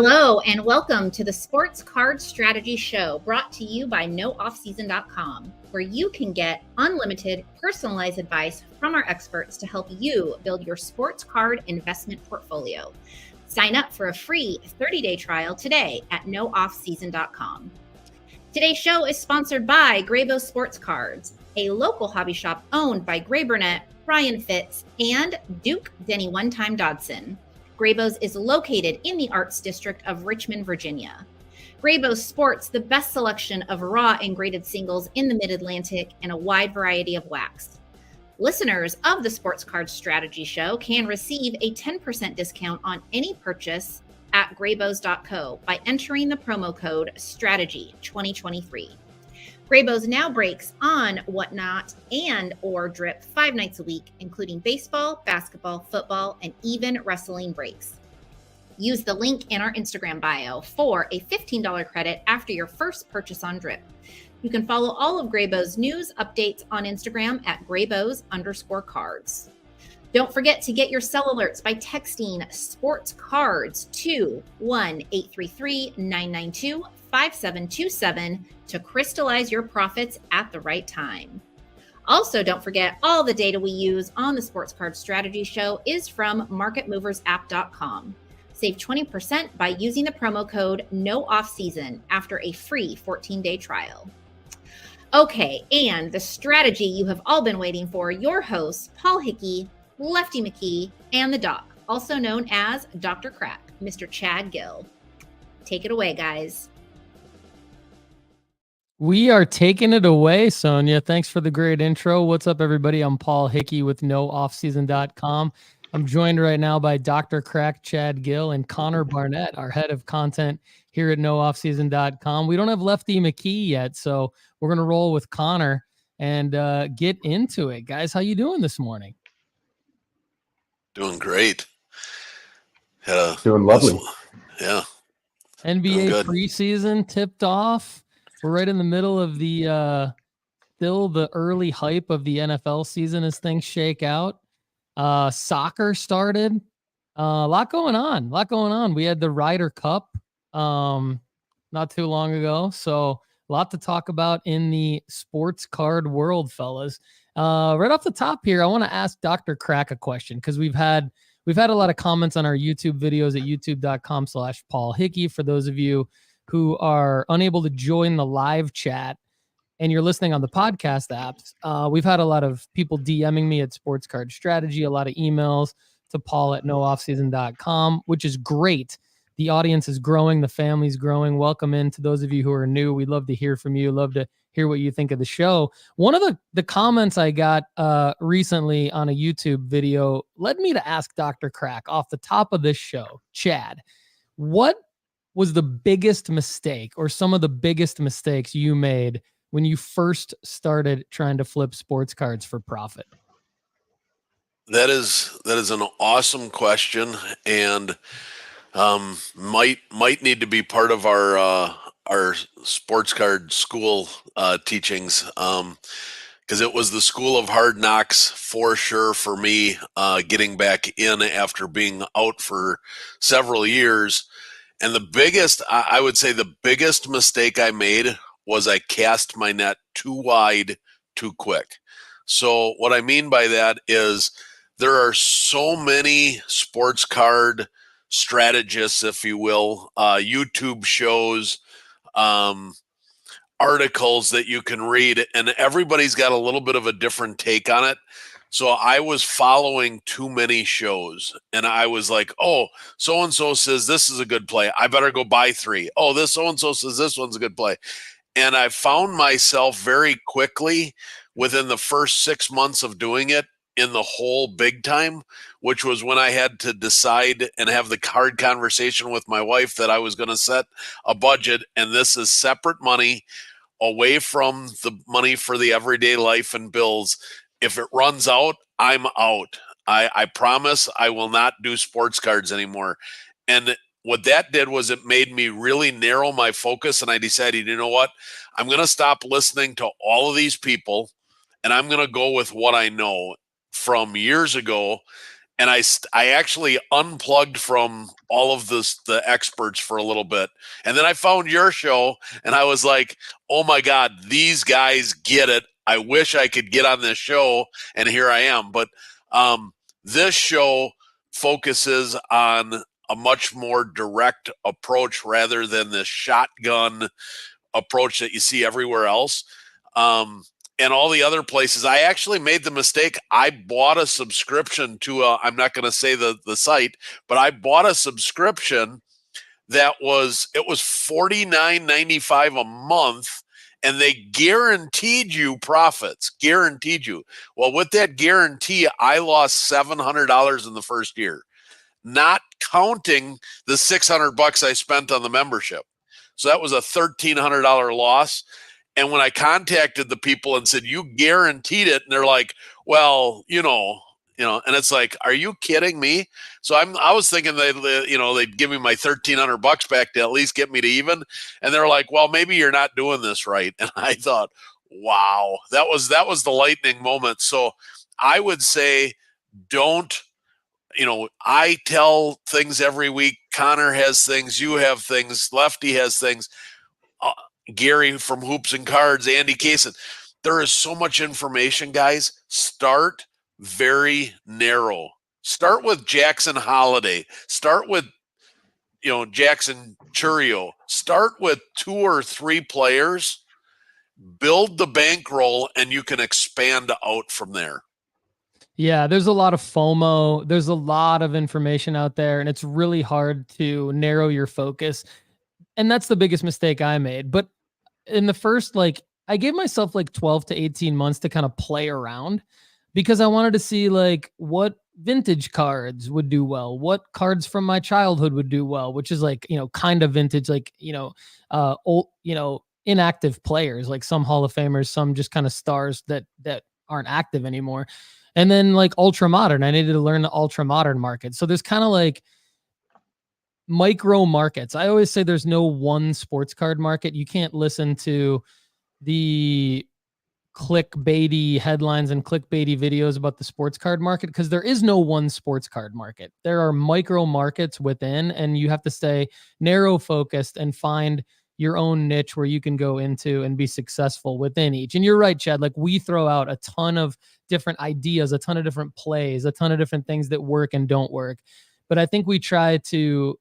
Hello and welcome to the Sports Card Strategy Show, brought to you by NoOffSeason.com, where you can get unlimited personalized advice from our experts to help you build your sports card investment portfolio. Sign up for a free 30-day trial today at NoOffSeason.com. Today's show is sponsored by Graybo Sports Cards, a local hobby shop owned by Gray Burnett, Brian Fitz, and Duke Denny One-Time Dodson. Graybo's is located in the Arts District of Richmond, Virginia. Graybo sports the best selection of raw and graded singles in the Mid-Atlantic and a wide variety of wax. Listeners of the Sports Card Strategy Show can receive a 10% discount on any purchase at graybos.co by entering the promo code STRATEGY2023. Graybo's now breaks on Whatnot and or Drip 5 nights a week, including baseball, basketball, football, and even wrestling breaks. Use the link in our Instagram bio for a $15 credit after your first purchase on Drip. You can follow all of Graybo's news updates on Instagram at Graybos_cards. Don't forget to get your sell alerts by texting sports cards to 1-833-992-5727 to crystallize your profits at the right time. Also, don't forget all the data we use on the Sports Card Strategy Show is from marketmoversapp.com. Save 20% by using the promo code NOOFFSEASON after a free 14-day trial. Okay, and the strategy you have all been waiting for, your hosts, Paul Hickey, Lefty McKee, and the doc, also known as Dr. Crack, Mr. Chad Guell. Take it away, guys. We are taking it away, Sonia. Thanks for the great intro. What's up, everybody? I'm Paul Hickey with NoOffSeason.com. I'm joined right now by Dr. Crack, Chad Guell, and Connor Barnett, our head of content here at NoOffSeason.com. We don't have Lefty McKee yet, so we're going to roll with Connor and get into it. Guys, how you doing this morning? Doing great. Doing lovely. Yeah. NBA preseason tipped off. We're right in the middle of the still the early hype of the NFL season as things shake out. Soccer started. A lot going on. We had the Ryder Cup not too long ago. So a lot to talk about in the sports card world, fellas. Right off the top here, I want to ask Dr. Crack a question because we've had a lot of comments on our YouTube videos at youtube.com/Paul Hickey. For those of you who are unable to join the live chat and you're listening on the podcast apps, we've had a lot of people DMing me at Sports Card Strategy, a lot of emails to Paul at nooffseason.com, which is great. The audience is growing. The family's growing. Welcome in to those of you who are new. We'd love to hear from you. Love to hear what you think of the show. One of the comments I got recently on a YouTube video led me to ask Dr. Crack off the top of this show, Chad, what was the biggest mistake or some of the biggest mistakes you made when you first started trying to flip sports cards for profit? That is an awesome question, and might need to be part of our sports card school teachings, because it was the school of hard knocks for sure for me, getting back in after being out for several years. And I would say the biggest mistake I made was I cast my net too wide too quick. So what I mean by that is there are so many sports card strategists, if you will, YouTube shows, articles that you can read, and everybody's got a little bit of a different take on it. So I was following too many shows, and I was like, oh, so-and-so says this is a good play. I better go buy 3. Oh, this so-and-so says this one's a good play. And I found myself very quickly within the first 6 months of doing it in the hole big time, which was when I had to decide and have the hard conversation with my wife that I was going to set a budget, and this is separate money away from the money for the everyday life and bills. If it runs out, I'm out. I promise I will not do sports cards anymore. And what that did was it made me really narrow my focus, and I decided, you know what? I'm going to stop listening to all of these people, and I'm going to go with what I know from years ago. and I actually unplugged from all of the experts for a little bit. And then I found your show and I was like, oh my God, these guys get it. I wish I could get on this show, and here I am. But this show focuses on a much more direct approach rather than this shotgun approach that you see everywhere else. And all the other places, I actually made the mistake. I bought a subscription to I'm not going to say the site, but I bought a subscription that was $49.95 a month, and they guaranteed you profits, guaranteed you. Well, with that guarantee, I lost $700 in the first year, not counting the $600 I spent on the membership. So that was a $1,300 loss. And when I contacted the people and said, you guaranteed it, and they're like, well, you know, and it's like, are you kidding me? So I was thinking they'd give me my $1,300 back to at least get me to even. And they're like, well, maybe you're not doing this right. And I thought, wow, that was the lightning moment. So I would say, I tell things every week. Connor has things, you have things, Lefty has things. Gary from Hoops and Cards, Andy Kaysen. There is so much information, guys. Start very narrow. Start with Jackson Holiday. Start with, Jackson Churio. Start with 2 or 3 players. Build the bankroll, and you can expand out from there. Yeah, there's a lot of FOMO. There's a lot of information out there, and it's really hard to narrow your focus. And that's the biggest mistake I made. But in the first, I gave myself 12 to 18 months to kind of play around, because I wanted to see what vintage cards would do well, what cards from my childhood would do well, which is kind of vintage, old, inactive players, like some Hall of Famers, some just kind of stars that aren't active anymore. And then ultra modern, I needed to learn the ultra modern market. So there's kind of micro markets. I always say there's no one sports card market. You can't listen to the clickbaity headlines and clickbaity videos about the sports card market, because there is no one sports card market. There are micro markets within, and you have to stay narrow focused and find your own niche where you can go into and be successful within each. And you're right, Chad, we throw out a ton of different ideas, a ton of different plays, a ton of different things that work and don't work. But I think we try to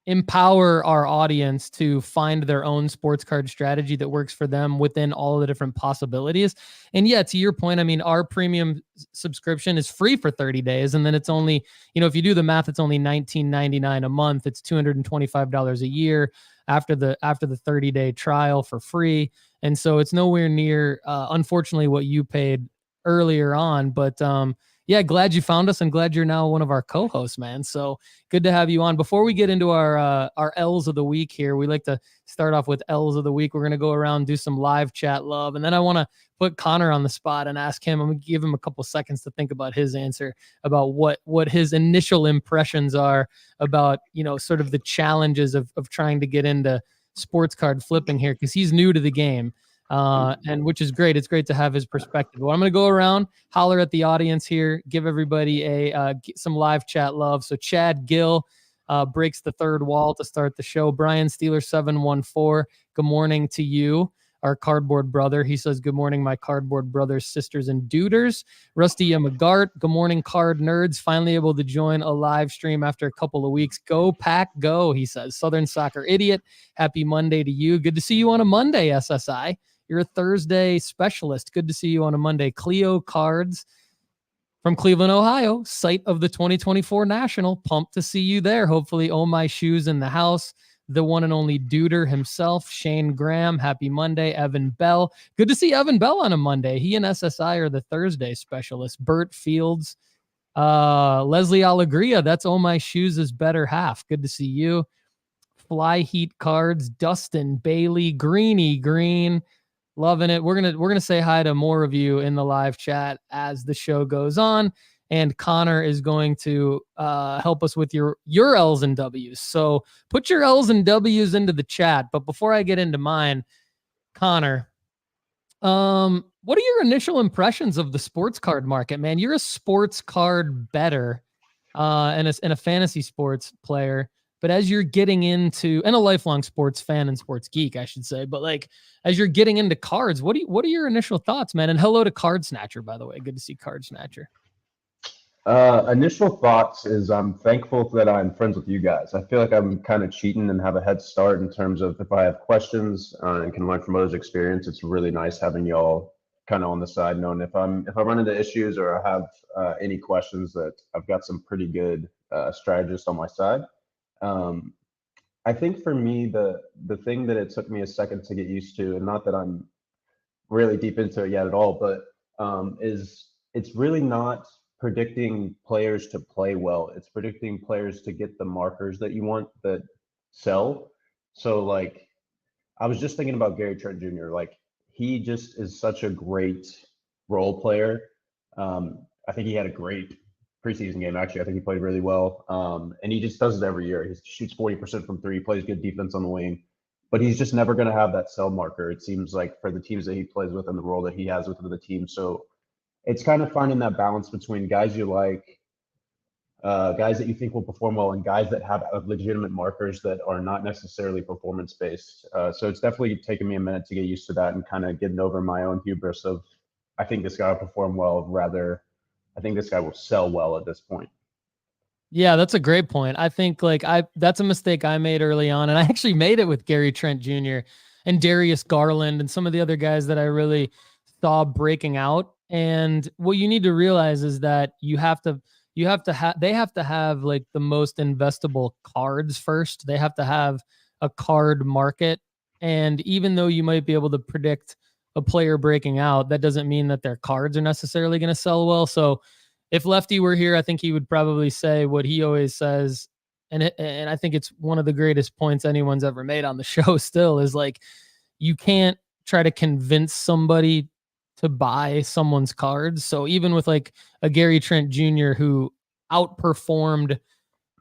empower our audience to find their own sports card strategy that works for them within all the different possibilities. And yeah, to your point, I mean, our premium subscription is free for 30 days. And then it's only, if you do the math, it's only $19.99 a month. It's $225 a year after the 30-day trial for free. And so it's nowhere near, unfortunately, what you paid earlier on. But yeah, glad you found us and glad you're now one of our co-hosts, man. So good to have you on. Before we get into our L's of the week here, we like to start off with L's of the week. We're going to go around, do some live chat love. And then I want to put Connor on the spot and ask him, I'm going to give him a couple seconds to think about his answer about what his initial impressions are about, sort of the challenges of trying to get into sports card flipping here, because he's new to the game. And which is great. It's great to have his perspective. Well, I'm going to go around, holler at the audience here, give everybody some live chat love. So Chad Guell breaks the third wall to start the show. Brian Steeler 714, good morning to you, our cardboard brother. He says, good morning, my cardboard brothers, sisters, and duders. Rusty Immegart, good morning, card nerds. Finally able to join a live stream after a couple of weeks. Go Pack, go, he says. Southern Soccer Idiot, happy Monday to you. Good to see you on a Monday, SSI. You're a Thursday specialist. Good to see you on a Monday. Cleo Cards from Cleveland, Ohio, site of the 2024 National. Pumped to see you there. Hopefully, Oh My Shoes in the house. The one and only Duder himself, Shane Graham. Happy Monday. Evan Bell. Good to see Evan Bell on a Monday. He and SSI are the Thursday specialists. Bert Fields. Leslie Alegria. That's Oh My Shoes' better half. Good to see you. Fly Heat Cards. Dustin Bailey. Greeny Green. Loving it. We're gonna say hi to more of you in the live chat as the show goes on, and Connor is going to help us with your L's and W's. So put your L's and W's into the chat. But before I get into mine, Connor, What are your initial impressions of the sports card market, man? You're a sports card bettor, and a fantasy sports player. But as you're getting into, and a lifelong sports fan and sports geek, I should say, but like as you're getting into cards, what are your initial thoughts, man? And hello to Card Snatcher, by the way. Good to see Card Snatcher. Initial thoughts is I'm thankful that I'm friends with you guys. I feel like I'm kind of cheating and have a head start in terms of if I have questions and can learn from others' experience. It's really nice having y'all kind of on the side, knowing if I run into issues or I have any questions, that I've got some pretty good strategists on my side. I think for me, the thing that it took me a second to get used to, and not that I'm really deep into it yet at all, but is it's really not predicting players to play well. It's predicting players to get the markers that you want that sell. So like, I was just thinking about Gary Trent Jr. Like, he just is such a great role player. I think he had a great preseason game. Actually, I think he played really well. And he just does it every year. He shoots 40% from three, plays good defense on the wing, but he's just never going to have that sell marker, it seems like, for the teams that he plays with and the role that he has within the team. So it's kind of finding that balance between guys you like, guys that you think will perform well, and guys that have legitimate markers that are not necessarily performance-based. So it's definitely taken me a minute to get used to that and kind of getting over my own hubris of, I think this guy will perform well, rather, I think this guy will sell well at this point. Yeah, that's a great point. I think that's a mistake I made early on, and I actually made it with Gary Trent Jr. and Darius Garland and some of the other guys that I really saw breaking out. And what you need to realize is that they have to have like the most investable cards first. They have to have a card market. And even though you might be able to predict a player breaking out, that doesn't mean that their cards are necessarily going to sell well. So if Lefty were here, I think he would probably say what he always says. And I think it's one of the greatest points anyone's ever made on the show still, is like, you can't try to convince somebody to buy someone's cards. So even with like a Gary Trent Jr. who outperformed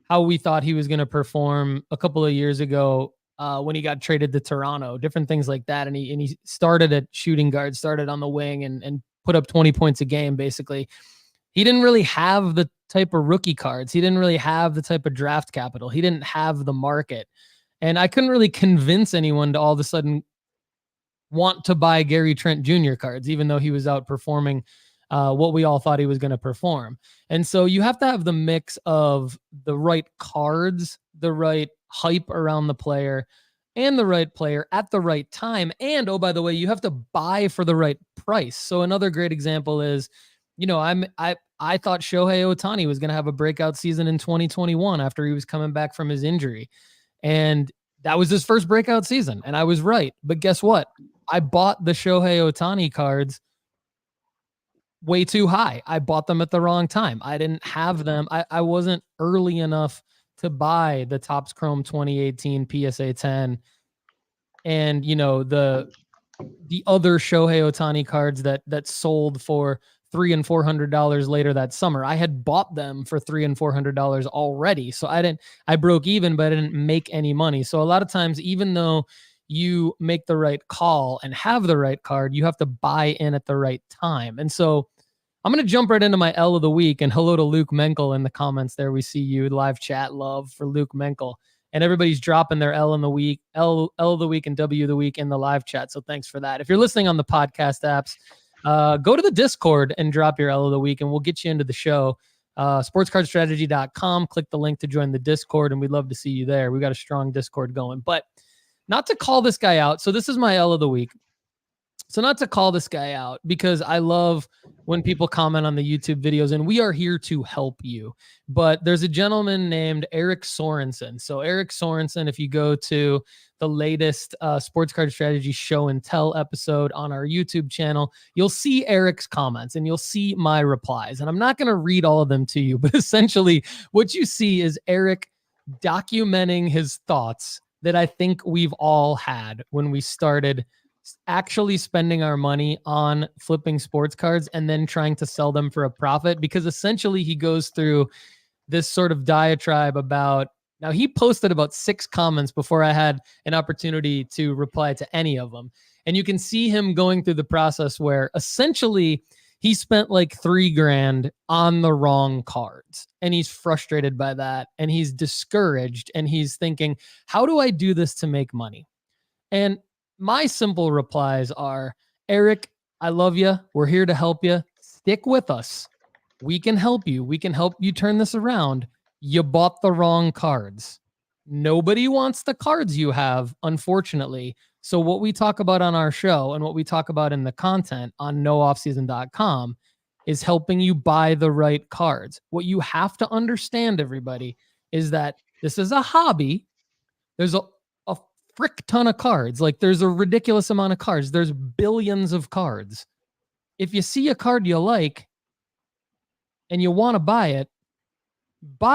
how we thought he was going to perform a couple of years ago when he got traded to Toronto, different things like that. And he started at shooting guard, started on the wing and put up 20 points a game. Basically, he didn't really have the type of rookie cards. He didn't really have the type of draft capital. He didn't have the market. And I couldn't really convince anyone to all of a sudden want to buy Gary Trent Jr. cards, even though he was outperforming what we all thought he was going to perform. And so you have to have the mix of the right cards, the right hype around the player, and the right player at the right time. And, oh, by the way, you have to buy for the right price. So another great example is, I thought Shohei Ohtani was going to have a breakout season in 2021 after he was coming back from his injury. And that was his first breakout season. And I was right. But guess what? I bought the Shohei Ohtani cards way too high. I bought them at the wrong time. I didn't have them. I wasn't early enough to buy the Topps Chrome 2018 PSA 10 and, the other Shohei Ohtani cards that sold for $300 and $400 later that summer. I had bought them for $300 and $400 already. So I broke even, but I didn't make any money. So a lot of times, even though you make the right call and have the right card, you have to buy in at the right time. And so I'm going to jump right into my L of the week, and hello to Luke Menkel in the comments there. We see you, live chat love for Luke Menkel, and everybody's dropping their L of the week and W of the week in the live chat. So thanks for that. If you're listening on the podcast apps, go to the Discord and drop your L of the week, and we'll get you into the show. Sportscardstrategy.com. Click the link to join the Discord, and we'd love to see you there. We got a strong Discord going, but not to call this guy out. So this is my L of the week. So not to call this guy out, because I love when people comment on the YouTube videos, and we are here to help you. But there's a gentleman named Erick Sorenson. So Erick Sorenson, if you go to the latest Sports Card Strategy Show and Tell episode on our YouTube channel, you'll see Erick's comments and you'll see my replies. And I'm not going to read all of them to you, but essentially what you see is Erick documenting his thoughts that I think we've all had when we started actually spending our money on flipping sports cards and then trying to sell them for a profit. Because essentially he goes through this sort of diatribe about, now he posted about 6 comments before I had an opportunity to reply to any of them. And you can see him going through the process where essentially he spent like $3,000 on the wrong cards, and he's frustrated by that, and he's discouraged, and he's thinking, how do I do this to make money? And my simple replies are, Erick, I love you. We're here to help you. Stick with us. We can help you. We can help you turn this around. You bought the wrong cards. Nobody wants the cards you have, unfortunately. So what we talk about on our show and what we talk about in the content on nooffseason.com is helping you buy the right cards. What you have to understand, everybody, is that this is a hobby. There's a frick ton of cards. Like, there's a ridiculous amount of cards. There's billions of cards. If you see a card you like and you want to buy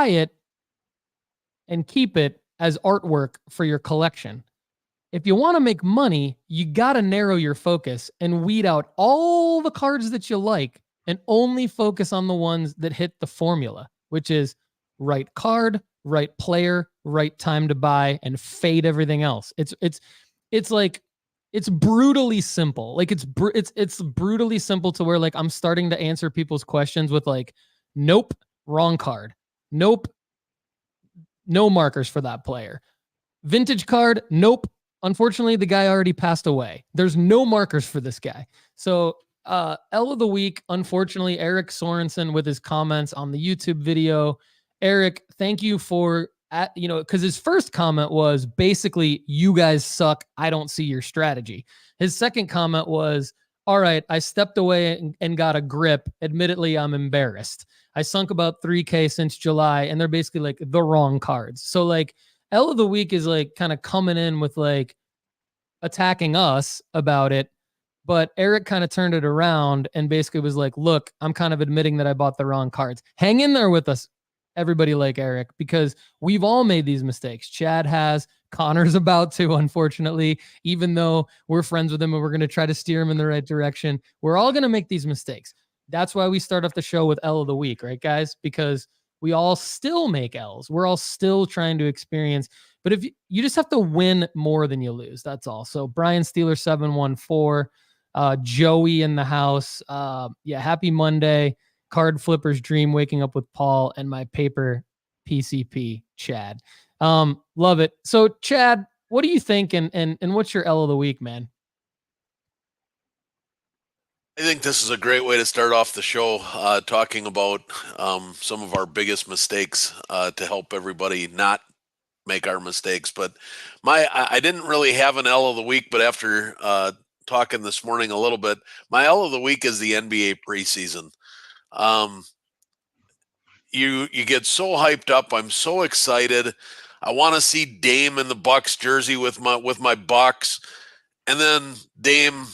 it and keep it as artwork for your collection. If you want to make money, you got to narrow your focus and weed out all the cards that you like and only focus on the ones that hit the formula, which is right card, right player, right time to buy, and fade everything else. It's like, it's brutally simple. Like it's brutally simple to where, like, I'm starting to answer people's questions with like, nope, wrong card. Nope, no markers for that player. Vintage card, nope. Unfortunately, the guy already passed away. There's no markers for this guy. So L of the week, unfortunately, Erick Sorenson with his comments on the YouTube video. Erick, thank you for, because his first comment was basically, you guys suck. I don't see your strategy. His second comment was, all right, I stepped away and got a grip. Admittedly, I'm embarrassed. I sunk about 3K since July, and they're basically like the wrong cards. So like, L of the week is like kind of coming in with like attacking us about it. But Erick kind of turned it around and basically was like, look, I'm kind of admitting that I bought the wrong cards. Hang in there with us, everybody like Erick, because we've all made these mistakes. Chad has, Connor's about to, unfortunately, even though we're friends with him and we're going to try to steer him in the right direction. We're all going to make these mistakes. That's why we start off the show with L of the week, right, guys? Because we all still make L's. We're all still trying to experience. But if you just have to win more than you lose, that's all. So Brian Steeler 714, Joey in the house. Happy Monday. Card Flipper's Dream, waking up with Paul, and my paper PCP, Chad. Love it. So Chad, what do you think? And what's your L of the week, man? I think this is a great way to start off the show, talking about some of our biggest mistakes to help everybody not make our mistakes. But I didn't really have an L of the week, but after talking this morning a little bit, my L of the week is the NBA preseason. You get so hyped up. I'm so excited. I want to see Dame in the Bucks jersey with my Bucks, and then Dame,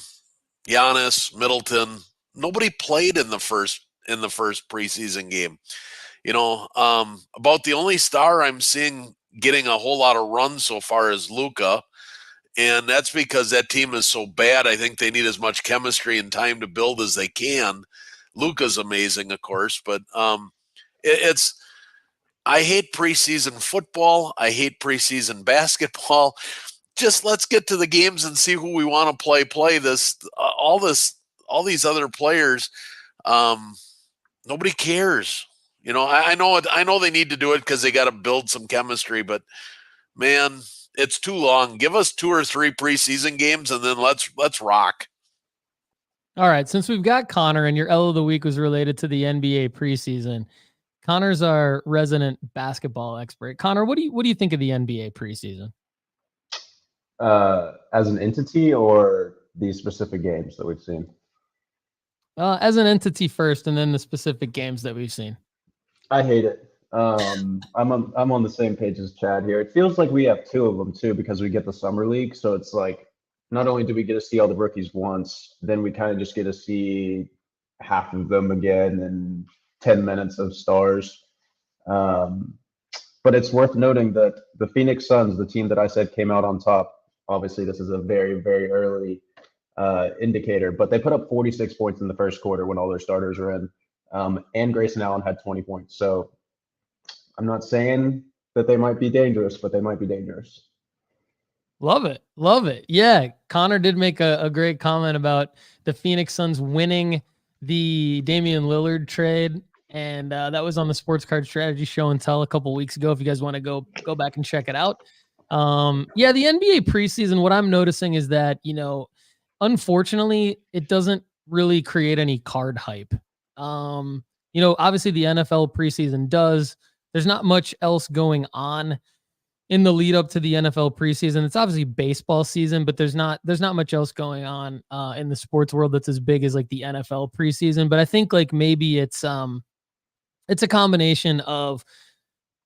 Giannis, Middleton. Nobody played in the first preseason game. About the only star I'm seeing getting a whole lot of runs so far is Luka, and that's because that team is so bad. I think they need as much chemistry and time to build as they can. Luka's amazing, of course, but I hate preseason football. I hate preseason basketball. Just let's get to the games and see who we want to play this. All these other players. Nobody cares. I know they need to do it because they got to build some chemistry, but man, it's too long. Give us 2 or 3 preseason games and then let's rock. All right. Since we've got Connor and your L of the week was related to the NBA preseason, Connor's our resident basketball expert. Connor, what do you think of the NBA preseason? As an entity or these specific games that we've seen? As an entity first, and then the specific games that we've seen. I hate it. I'm on the same page as Chad here. It feels like we have 2 of them too, because we get the summer league. So it's like, not only do we get to see all the rookies once, then we kind of just get to see half of them again and 10 minutes of stars. But it's worth noting that the Phoenix Suns, the team that I said came out on top, obviously this is a very, very early indicator, but they put up 46 points in the first quarter when all their starters were in. And Grayson Allen had 20 points. So I'm not saying that they might be dangerous, but they might be dangerous. Love it. Love it. Yeah. Connor did make a great comment about the Phoenix Suns winning the Damian Lillard trade. And that was on the Sports Card Strategy Show and Tell a couple weeks ago. If you guys want to go back and check it out. Yeah, the NBA preseason, what I'm noticing is that, unfortunately, it doesn't really create any card hype. Obviously the NFL preseason does. There's not much else going on in the lead up to the NFL preseason. It's obviously baseball season, but there's not much else going on in the sports world that's as big as like the NFL preseason. But I think like maybe it's a combination of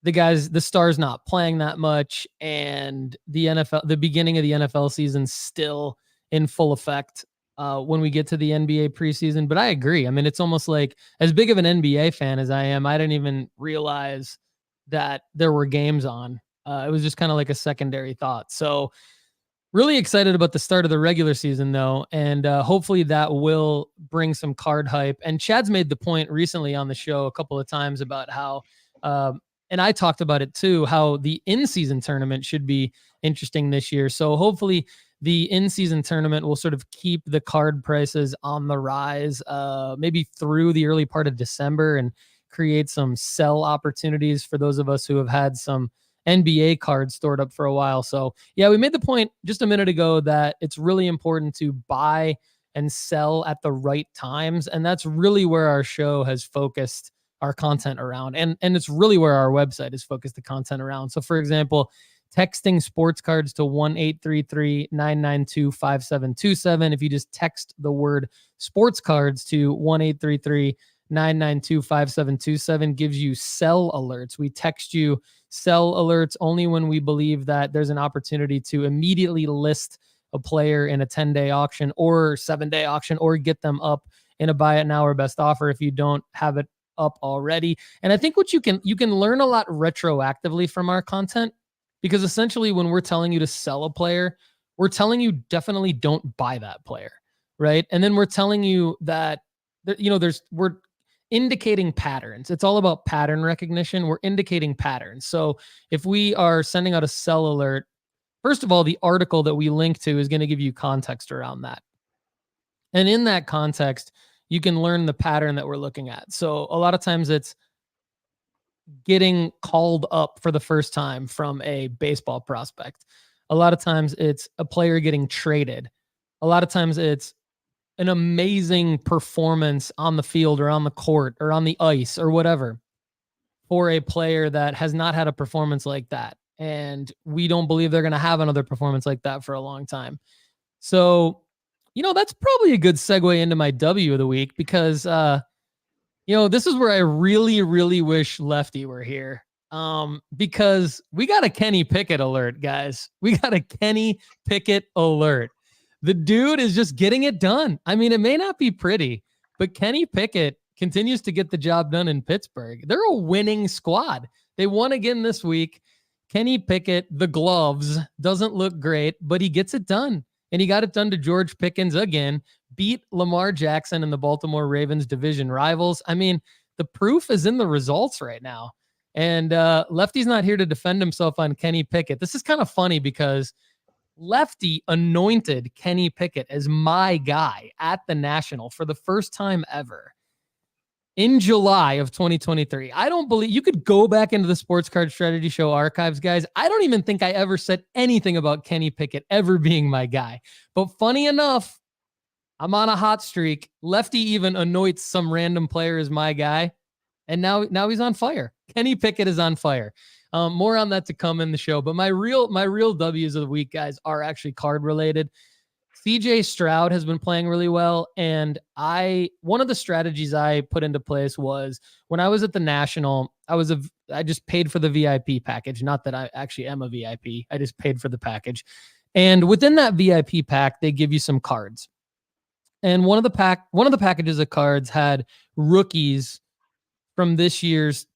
the stars not playing that much and the beginning of the NFL season still in full effect when we get to the NBA preseason. But I agree. I mean, it's almost like, as big of an NBA fan as I am, I didn't even realize that there were games on. It was just kind of like a secondary thought. So really excited about the start of the regular season though. And hopefully that will bring some card hype. And Chad's made the point recently on the show a couple of times about how, and I talked about it too, how the in-season tournament should be interesting this year. So hopefully the in-season tournament will sort of keep the card prices on the rise, maybe through the early part of December, and create some sell opportunities for those of us who have had some NBA cards stored up for a while. So yeah, we made the point just a minute ago that it's really important to buy and sell at the right times. And that's really where our show has focused our content around. And it's really where our website is focused the content around. So for example, texting sports cards to 1-833-992-5727. If you just text the word sports cards to 1-833-992-5727, gives you sell alerts. We text you sell alerts only when we believe that there's an opportunity to immediately list a player in a 10-day auction or 7-day auction, or get them up in a buy it now or best offer if you don't have it up already. And I think what you can learn a lot retroactively from our content, because essentially when we're telling you to sell a player, we're telling you definitely don't buy that player, right? And then we're telling you that, we're indicating patterns. It's all about pattern recognition. We're indicating patterns. So if we are sending out a sell alert, first of all, the article that we link to is going to give you context around that. And in that context, you can learn the pattern that we're looking at. So a lot of times it's getting called up for the first time from a baseball prospect. A lot of times it's a player getting traded. A lot of times it's an amazing performance on the field or on the court or on the ice or whatever for a player that has not had a performance like that. And we don't believe they're going to have another performance like that for a long time. So, that's probably a good segue into my W of the week, because, this is where I really, really wish Lefty were here. Because we got a Kenny Pickett alert, guys. We got a Kenny Pickett alert. The dude is just getting it done. I mean, it may not be pretty, but Kenny Pickett continues to get the job done in Pittsburgh. They're a winning squad. They won again this week. Kenny Pickett, the gloves, doesn't look great, but he gets it done. And he got it done to George Pickens again, beat Lamar Jackson and the Baltimore Ravens division rivals. I mean, the proof is in the results right now. And Lefty's not here to defend himself on Kenny Pickett. This is kind of funny because Lefty anointed Kenny Pickett as my guy at the National for the first time ever in July of 2023. I don't believe you could go back into the Sports Card Strategy Show archives, guys. I don't even think I ever said anything about Kenny Pickett ever being my guy. But funny enough, I'm on a hot streak. Lefty even anoints some random player as my guy. And now he's on fire. Kenny Pickett is on fire. More on that to come in the show. But my real W's of the week, guys, are actually card related. CJ Stroud has been playing really well. And one of the strategies I put into place was when I was at the National, I just paid for the VIP package. Not that I actually am a VIP. I just paid for the package. And within that VIP pack, they give you some cards. And one of the packages of cards had rookies from this year's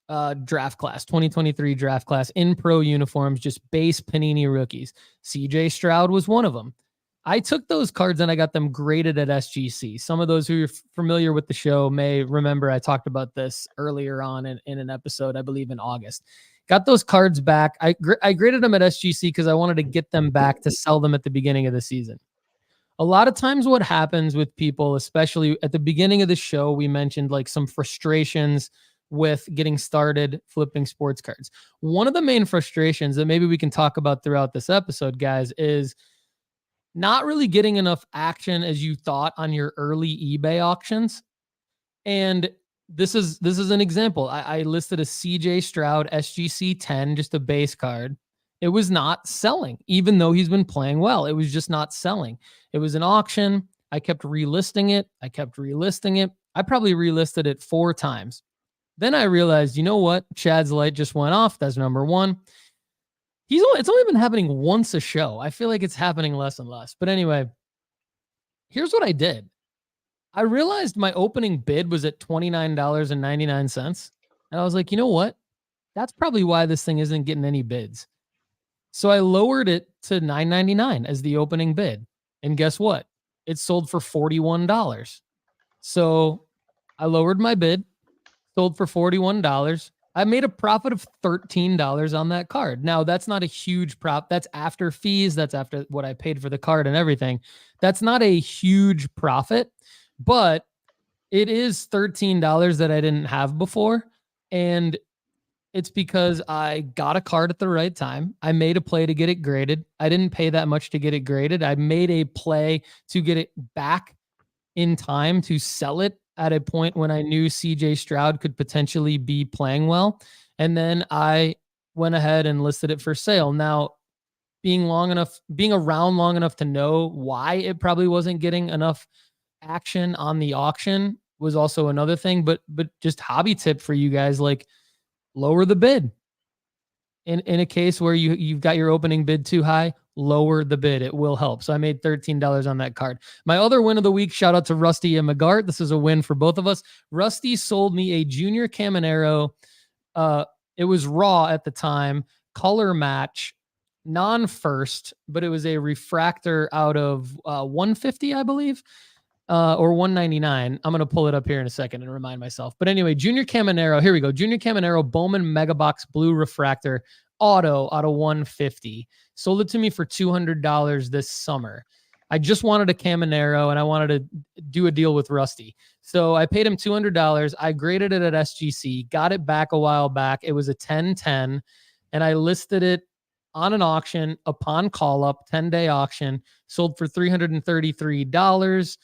draft class, 2023 draft class, in pro uniforms, just base Panini rookies. CJ Stroud was one of them. I took those cards and I got them graded at SGC. Some of those who are familiar with the show may remember I talked about this earlier on in an episode, I believe in August. got those cards back. I graded them at SGC because I wanted to get them back to sell them at the beginning of the season. A lot of times what happens with people, especially at the beginning of the show, we mentioned like some frustrations with getting started flipping sports cards. One of the main frustrations that maybe we can talk about throughout this episode, guys, is not really getting enough action as you thought on your early eBay auctions. And this is an example. I listed a CJ Stroud SGC 10, just a base card. It was not selling, even though he's been playing well. It was just not selling. It was an auction. I kept relisting it. I probably relisted it 4 times. Then I realized, you know what? Chad's light just went off. That's number one. It's only been happening once a show. I feel like it's happening less and less. But anyway, here's what I did. I realized my opening bid was at $29.99. And I was like, you know what? That's probably why this thing isn't getting any bids. So I lowered it to $9.99 as the opening bid. And guess what? It sold for $41. So I lowered my bid, sold for $41. I made a profit of $13 on that card. Now, that's not a huge prop. That's after fees. That's after what I paid for the card and everything. That's not a huge profit, but it is $13 that I didn't have before. And it's because I got a card at the right time. I made a play to get it graded. I didn't pay that much to get it graded. I made a play to get it back in time to sell it at a point when I knew CJ Stroud could potentially be playing well. And then I went ahead and listed it for sale. Now, being around long enough to know why it probably wasn't getting enough action on the auction was also another thing. But just hobby tip for you guys, like, lower the bid. In a case where you've got your opening bid too high, lower the bid. It will help. So I made $13 on that card. My other win of the week, shout out to Rusty Immegart. This is a win for both of us. Rusty sold me a junior Caminero. It was raw at the time, color match, non-first, but it was a refractor out of 150, I believe. Or 199. I'm going to pull it up here in a second and remind myself. But anyway, Junior Caminero, here we go. Junior Caminero Bowman Megabox Blue Refractor Auto out of 150. Sold it to me for $200 this summer. I just wanted a Caminero and I wanted to do a deal with Rusty. So I paid him $200. I graded it at SGC, got it back a while back. It was a 10-10 and I listed it on an auction upon call up, 10-day auction, sold for $333.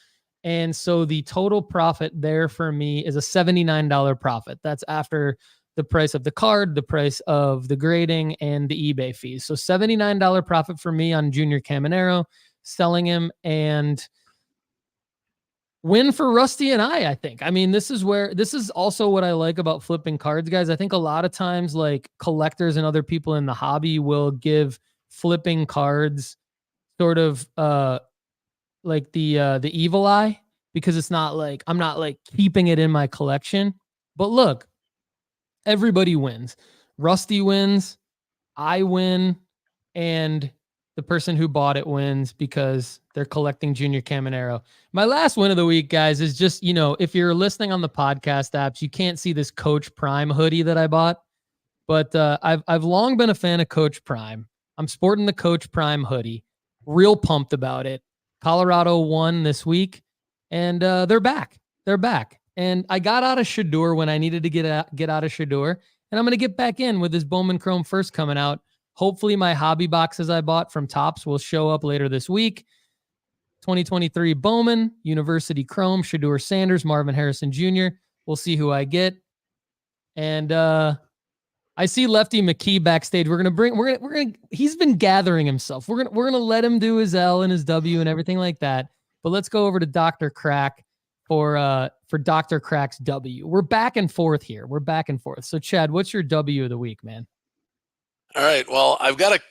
And so the total profit there for me is a $79 profit. That's after the price of the card, the price of the grading, and the eBay fees. So $79 profit for me on Junior Caminero, selling him, and win for Rusty and I think. I mean, this is also what I like about flipping cards, guys. I think a lot of times, like, collectors and other people in the hobby will give flipping cards sort of like the evil eye, because it's not like I'm not like keeping it in my collection. But look, everybody wins. Rusty wins, I win, and the person who bought it wins because they're collecting Junior Caminero. My last win of the week, guys, is just, if you're listening on the podcast apps, you can't see this Coach Prime hoodie that I bought, but I've long been a fan of Coach Prime. I'm sporting the Coach Prime hoodie. Real pumped about it. Colorado won this week, and they're back. They're back. And I got out of Shador when I needed to get out of Shador, and I'm going to get back in with this Bowman Chrome first coming out. Hopefully my hobby boxes I bought from Topps will show up later this week. 2023 Bowman, University Chrome, Shador Sanders, Marvin Harrison Jr. We'll see who I get. And I see Lefty McKee backstage. He's been gathering himself. We're gonna let him do his L and his W and everything like that. But let's go over to Dr. Crack for Dr. Crack's W. We're back and forth here. So Chad, what's your W of the week, man? All right. Well, I've got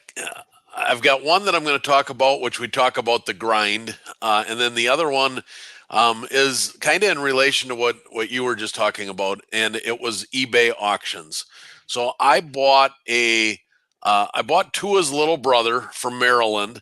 one that I'm going to talk about, which we talk about the grind, and then the other one is kind of in relation to what you were just talking about, and it was eBay auctions. So I bought Tua's little brother from Maryland.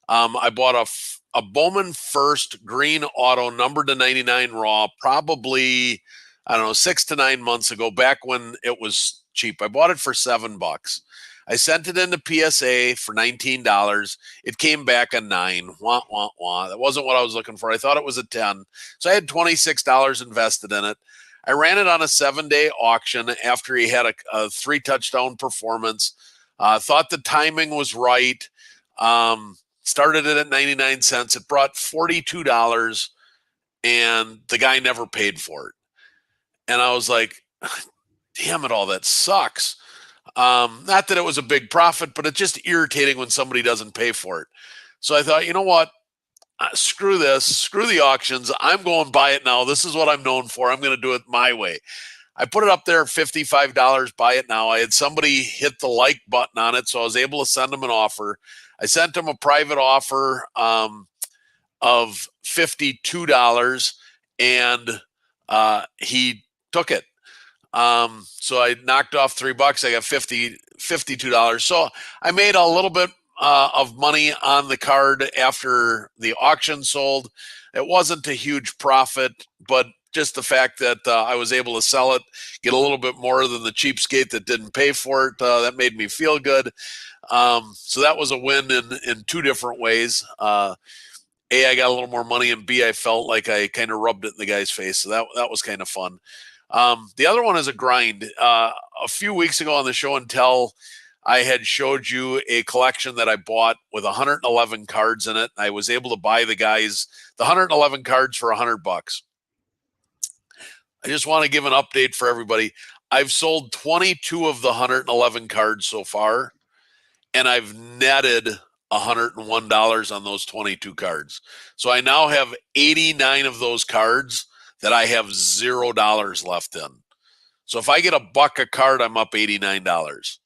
I bought a Bowman First green auto numbered to 99 raw, probably, I don't know, 6 to 9 months ago, back when it was cheap. I bought it for $7. I sent it into PSA for $19. It came back a 9. Wah, wah, wah. That wasn't what I was looking for. I thought it was a 10. So I had $26 invested in it. I ran it on a 7-day auction after he had a 3-touchdown performance. Thought the timing was right. Started it at 99 cents. It brought $42, and the guy never paid for it. And I was like, damn it all, that sucks. Not that it was a big profit, but it's just irritating when somebody doesn't pay for it. So I thought, you know what? Screw this. Screw the auctions. I'm going to buy it now. This is what I'm known for. I'm going to do it my way. I put it up there at $55, buy it now. I had somebody hit the like button on it, so I was able to send them an offer. I sent him a private offer of $52, and he took it. So I knocked off $3. I got $52. So I made a little bit of money on the card after the auction sold. It wasn't a huge profit, but just the fact that I was able to sell it, get a little bit more than the cheapskate that didn't pay for it, that made me feel good. So that was a win in 2 different ways. A, I got a little more money, and B, I felt like I kind of rubbed it in the guy's face. So that was kind of fun. The other one is a grind. A few weeks ago on the show and tell, I had showed you a collection that I bought with 111 cards in it. I was able to buy the 111 cards for $100. I just want to give an update for everybody. I've sold 22 of the 111 cards so far, and I've netted $101 on those 22 cards. So I now have 89 of those cards that I have $0 left in. So if I get $1 a card, I'm up $89.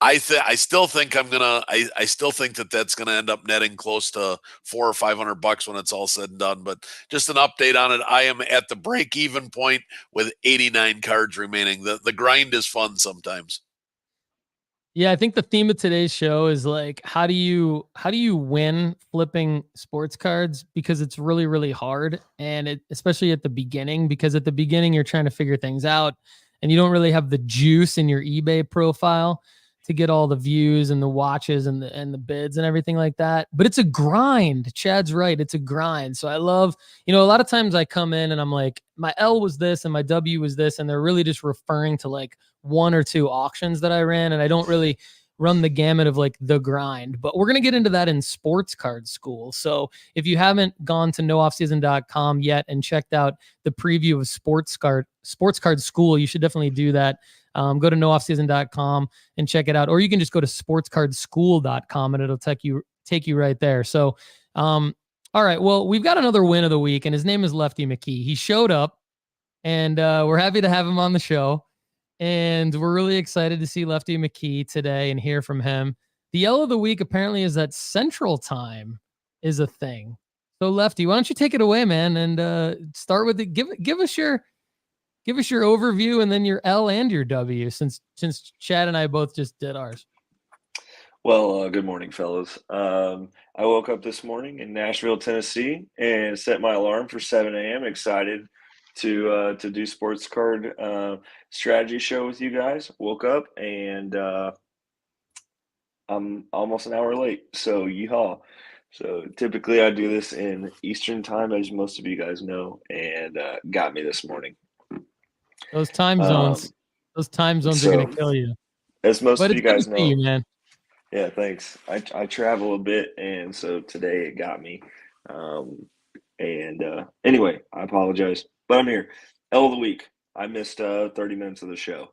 I still think I still think that's gonna end up netting close to $400 or $500 when it's all said and done. But just an update on it. I am at the break-even point with 89 cards remaining. The grind is fun sometimes. Yeah, I think the theme of today's show is like, how do you win flipping sports cards? Because it's really, really hard. And especially at the beginning, because at the beginning you're trying to figure things out and you don't really have the juice in your eBay profile to get all the views and the watches and the bids and everything like that. But it's a grind. Chad's right. It's a grind. So I love, a lot of times I come in and I'm like, my L was this and my W was this. And they're really just referring to like 1 or 2 auctions that I ran. And I don't really run the gamut of like the grind, but we're going to get into that in sports card school. So if you haven't gone to nooffseason.com yet and checked out the preview of sports card school, you should definitely do that. Go to nooffseason.com and check it out, or you can just go to sportscardschool.com and it'll take you right there. So, all right, well, we've got another win of the week and his name is Lefty McKee. He showed up and we're happy to have him on the show. And we're really excited to see Lefty McKee today and hear from him. The L of the week apparently is that Central Time is a thing. So Lefty, why don't you take it away, man, and start with it. Give us your overview and then your L and your W, since Chad and I both just did ours. Well, good morning, fellas. I woke up this morning in Nashville, Tennessee, and set my alarm for 7 a.m. Excited to do sports card strategy show with you guys. Woke up and I'm almost an hour late, so yeehaw. So typically I do this in Eastern time, as most of you guys know, and got me this morning. Those time zones are going to kill you. As most of you guys know, you, man. Yeah, thanks. I travel a bit, and so today it got me. Anyway, I apologize, but I'm here. L of the week. I missed 30 minutes of the show.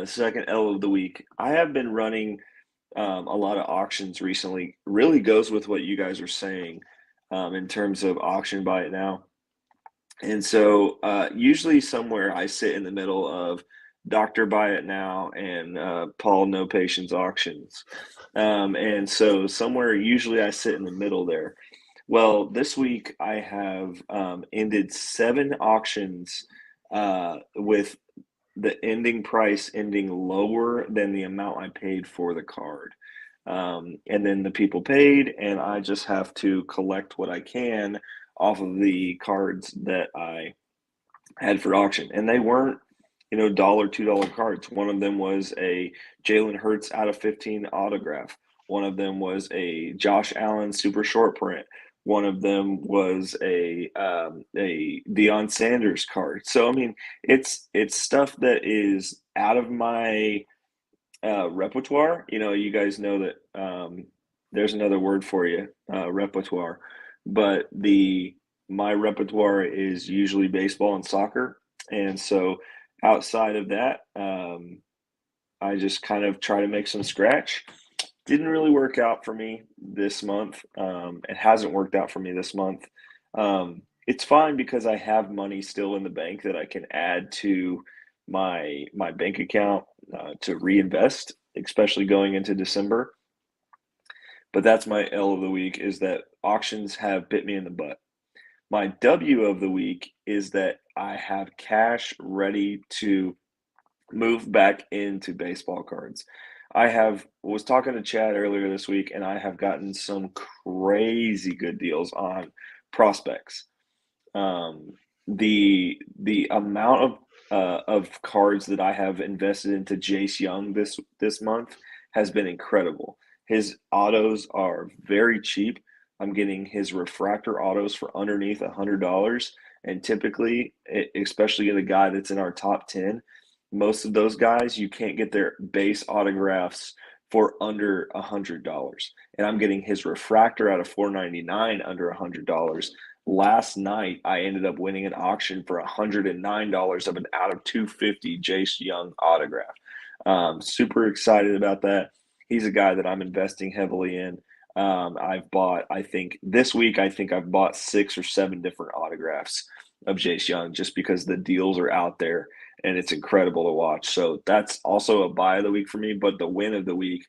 Second L of the week. I have been running a lot of auctions recently. Really goes with what you guys are saying in terms of auction buy it now. And so usually somewhere I sit in the middle of Dr. Buy It Now and Paul No Patience Auctions. And so somewhere usually I sit in the middle there. Well, this week I have ended 7 auctions with the ending price ending lower than the amount I paid for the card. And then the people paid, and I just have to collect what I can off of the cards that I had for auction. And they weren't $1, $2 cards. One of them was a Jalen Hurts out of 15 autograph. One of them was a Josh Allen super short print. One of them was a Deion Sanders card. So I mean, it's stuff that is out of my repertoire. You guys know that there's another word for you, repertoire, but my repertoire is usually baseball and soccer, and so outside of that, I just kind of try to make some scratch. Didn't really work out for me this month. It hasn't worked out for me this month. It's fine because I have money still in the bank that I can add to my bank account to reinvest, especially going into December. But that's my L of the week, is that auctions have bit me in the butt. My W of the week is that I have cash ready to move back into baseball cards. I was talking to Chad earlier this week, and I have gotten some crazy good deals on prospects. The amount of cards that I have invested into Jace Young this month has been incredible. His autos are very cheap. I'm getting his refractor autos for underneath $100, and typically, especially in a guy that's in our top 10, most of those guys, you can't get their base autographs for under $100. And I'm getting his refractor out of $499 under $100. Last night, I ended up winning an auction for $109 of an out of $250 Jace Young autograph. Super excited about that. He's a guy that I'm investing heavily in. I've bought, I think I've bought 6 or 7 different autographs of Jace Young just because the deals are out there and it's incredible to watch. So that's also a buy of the week for me. But the win of the week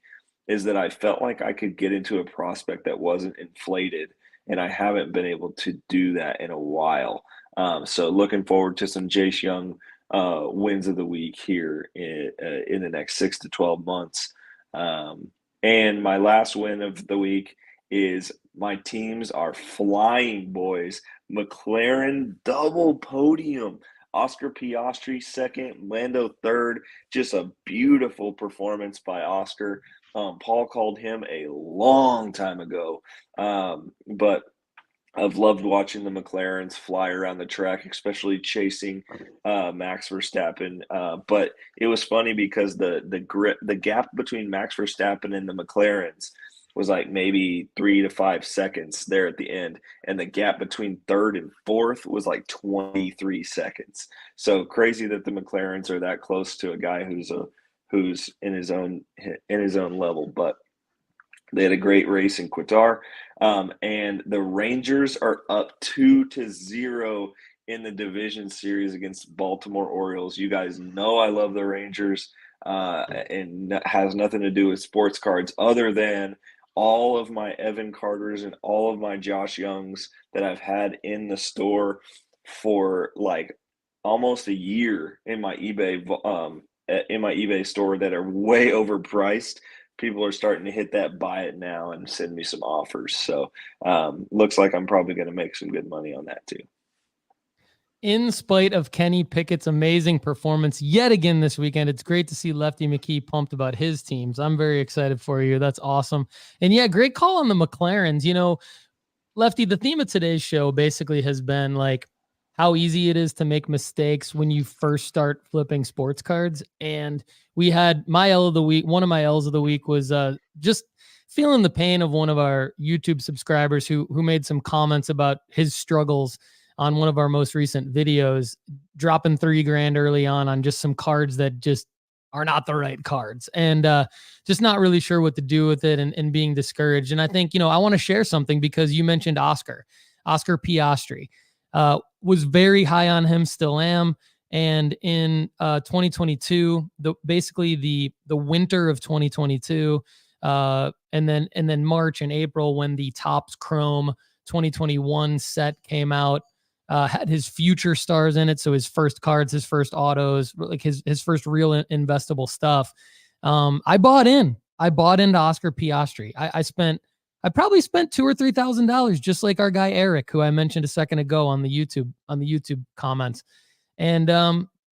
is that I felt like I could get into a prospect that wasn't inflated, and I haven't been able to do that in a while. So looking forward to some Jace Young wins of the week here in the next 6 to 12 months. And my last win of the week is my teams are flying, boys. McLaren double podium. Oscar Piastri second, Lando third. Just a beautiful performance by Oscar. Paul called him a long time ago, but I've loved watching the McLarens fly around the track, especially chasing Max Verstappen. But it was funny because the gap between Max Verstappen and the McLarens was like maybe 3 to 5 seconds there at the end, and the gap between third and fourth was like 23 seconds. So crazy that the McLarens are that close to a guy who's in his own level, but. They had a great race in Qatar, and the Rangers are up 2-0 in the division series against Baltimore Orioles. You guys know I love the Rangers, and that has nothing to do with sports cards other than all of my Evan Carters and all of my Josh Youngs that I've had in the store for like almost a year in my eBay store that are way overpriced. People are starting to hit that buy it now and send me some offers. So looks like I'm probably going to make some good money on that too. In spite of Kenny Pickett's amazing performance yet again this weekend, it's great to see Lefty McKee pumped about his teams. I'm very excited for you. That's awesome. And yeah, great call on the McLarens. You know, Lefty, the theme of today's show basically has been like how easy it is to make mistakes when you first start flipping sports cards. And we had my L of the week. One of my L's of the week was just feeling the pain of one of our YouTube subscribers who made some comments about his struggles on one of our most recent videos, dropping $3,000 early on just some cards that just are not the right cards, and just not really sure what to do with it, and being discouraged. And I think, you know, I want to share something because you mentioned Oscar Piastri. Was very high on him, still am. And in 2022, basically the winter of 2022, and then March and April, when the Topps Chrome 2021 set came out, had his future stars in it. So his first cards, his first autos, like his first real investable stuff. I bought into Oscar Piastri. I probably spent $2,000 or $3,000, just like our guy Eric, who I mentioned a second ago on the YouTube comments. And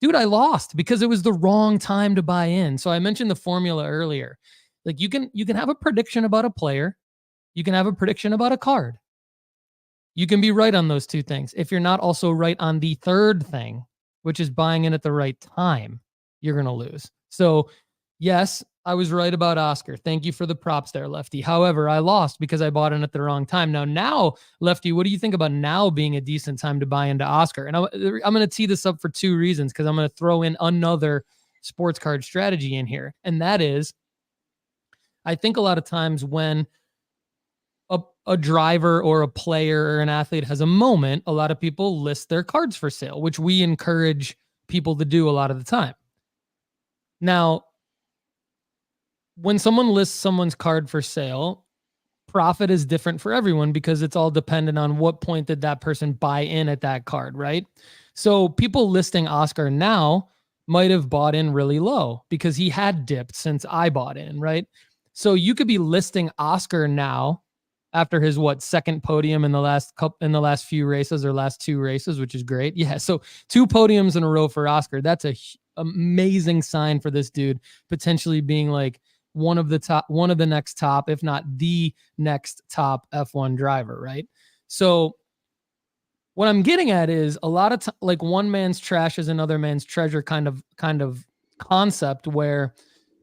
dude, I lost because it was the wrong time to buy in. So I mentioned the formula earlier. Like you can have a prediction about a player. You can have a prediction about a card. You can be right on those two things. If you're not also right on the third thing, which is buying in at the right time, you're going to lose. So yes, I was right about Oscar. Thank you for the props there, Lefty. However, I lost because I bought in at the wrong time. Now, Lefty, what do you think about now being a decent time to buy into Oscar? And I'm going to tee this up for two reasons, because I'm going to throw in another sports card strategy in here. And that is, I think a lot of times when a driver or a player or an athlete has a moment, a lot of people list their cards for sale, which we encourage people to do a lot of the time. Now, when someone lists someone's card for sale, profit is different for everyone because it's all dependent on what point did that person buy in at that card, right? So people listing Oscar now might have bought in really low because he had dipped since I bought in, right? So you could be listing Oscar now after his second podium in the last few races, or last two races, which is great. Yeah, so 2 podiums in a row for Oscar. That's a amazing sign for this dude potentially being like one of the next top, if not the next top F1 driver, right? So what I'm getting at is a lot of like one man's trash is another man's treasure kind of concept, where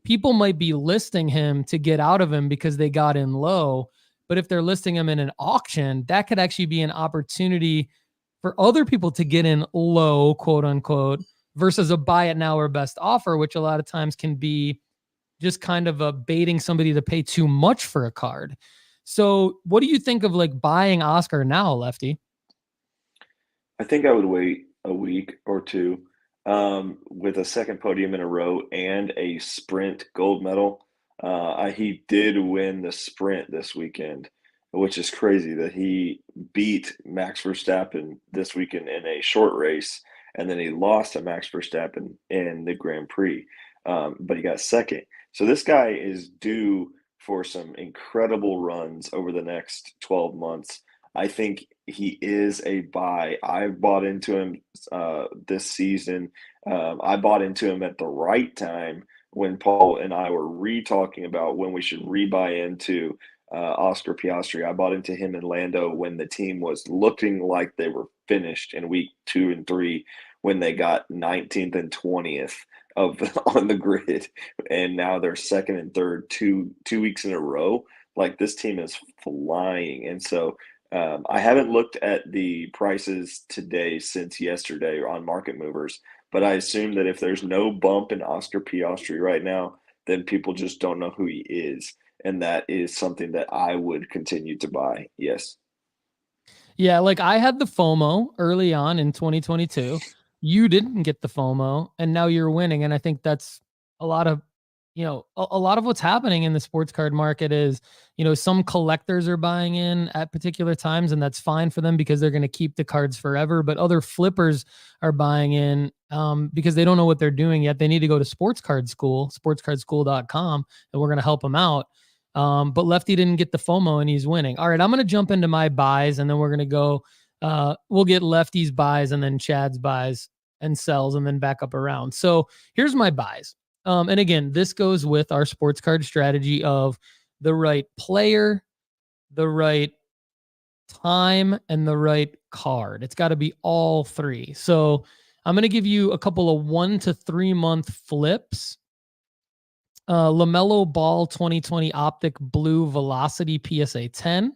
people might be listing him to get out of him because they got in low. But if they're listing him in an auction, that could actually be an opportunity for other people to get in low, quote unquote, versus a buy it now or best offer, which a lot of times can be just kind of a baiting somebody to pay too much for a card. So what do you think of like buying Oscar now, Lefty? I think I would wait a week or two with a second podium in a row and a sprint gold medal. He did win the sprint this weekend, which is crazy that he beat Max Verstappen this weekend in a short race, and then he lost to Max Verstappen in the Grand Prix, but he got second. So this guy is due for some incredible runs over the next 12 months. I think he is a buy. I've bought into him this season. I bought into him at the right time when Paul and I were talking about when we should rebuy into Oscar Piastri. I bought into him in Lando when the team was looking like they were finished in week 2 and 3, when they got 19th and 20th on the grid, and now they're second and third two weeks in a row. Like, this team is flying, and so I haven't looked at the prices today since yesterday on Market Movers, but I assume that if there's no bump in Oscar Piastri right now, then people just don't know who he is. And that is something that I would continue to buy. Yes. Yeah, like I had the FOMO early on in 2022. You didn't get the FOMO, and now you're winning. And I think that's a lot of, a lot of what's happening in the sports card market is, some collectors are buying in at particular times, and that's fine for them because they're going to keep the cards forever. But other flippers are buying in because they don't know what they're doing yet. They need to go to Sports Card School, sportscardschool.com, and we're going to help them out. But Lefty didn't get the FOMO, and he's winning. All right, I'm going to jump into my buys, and then we're going to go. We'll get Lefty's buys and then Chad's buys and sells, and then back up around. So here's my buys. And again, this goes with our sports card strategy of the right player, the right time, and the right card. It's got to be all three. So I'm going to give you a couple of 1 to 3 month flips. LaMelo Ball 2020 Optic Blue Velocity PSA 10.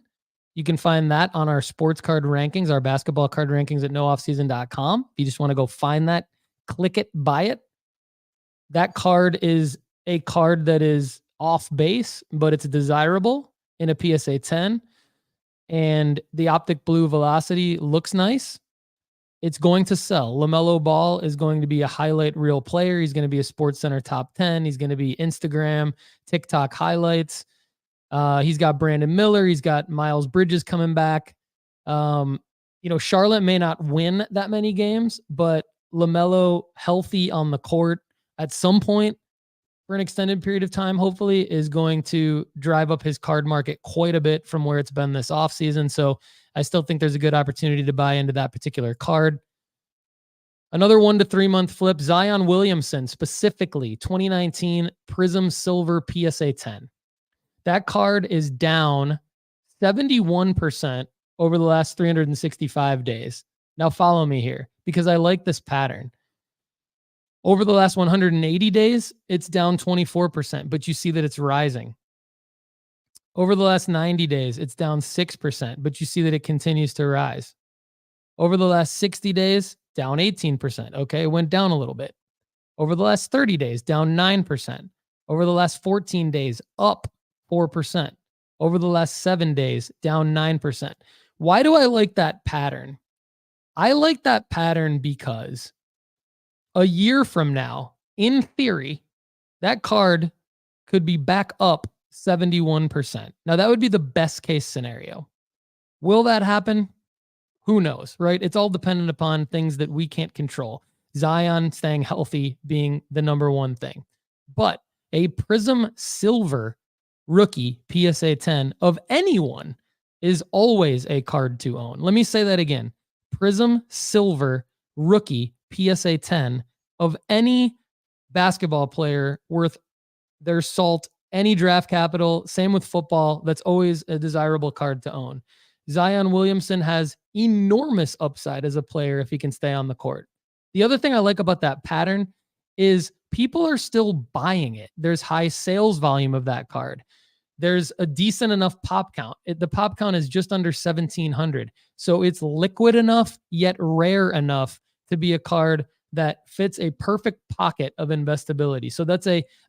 You can find that on our sports card rankings, our basketball card rankings at nooffseason.com. If you just want to go find that, click it, buy it. That card is a card that is off base, but it's desirable in a PSA 10. And the Optic Blue Velocity looks nice. It's going to sell. LaMelo Ball is going to be a highlight reel player. He's going to be a Sports Center top 10. He's going to be Instagram, TikTok highlights. He's got Brandon Miller. He's got Miles Bridges coming back. Charlotte may not win that many games, but LaMelo healthy on the court at some point for an extended period of time, hopefully, is going to drive up his card market quite a bit from where it's been this offseason. So I still think there's a good opportunity to buy into that particular card. Another 1 to 3 month flip, Zion Williamson, specifically 2019 Prism Silver PSA 10. That card is down 71% over the last 365 days. Now follow me here because I like this pattern. Over the last 180 days, it's down 24%, but you see that it's rising. Over the last 90 days, it's down 6%, but you see that it continues to rise. Over the last 60 days, down 18%. Okay, it went down a little bit. Over the last 30 days, down 9%. Over the last 14 days, up 4%. Over the last 7 days, down 9%. Why do I like that pattern? I like that pattern because a year from now, in theory, that card could be back up 71%. Now, that would be the best case scenario. Will that happen? Who knows, right? It's all dependent upon things that we can't control. Zion staying healthy being the number one thing. But a Prism Silver rookie PSA 10 of anyone is always a card to own. Let me say that again. Prism Silver rookie PSA 10 of any basketball player worth their salt, any draft capital, same with football, that's always a desirable card to own. Zion Williamson has enormous upside as a player if he can stay on the court. The other thing I like about that pattern is people are still buying it. There's high sales volume of that card. There's a decent enough pop count. The pop count is just under 1,700. So it's liquid enough, yet rare enough to be a card that fits a perfect pocket of investability. So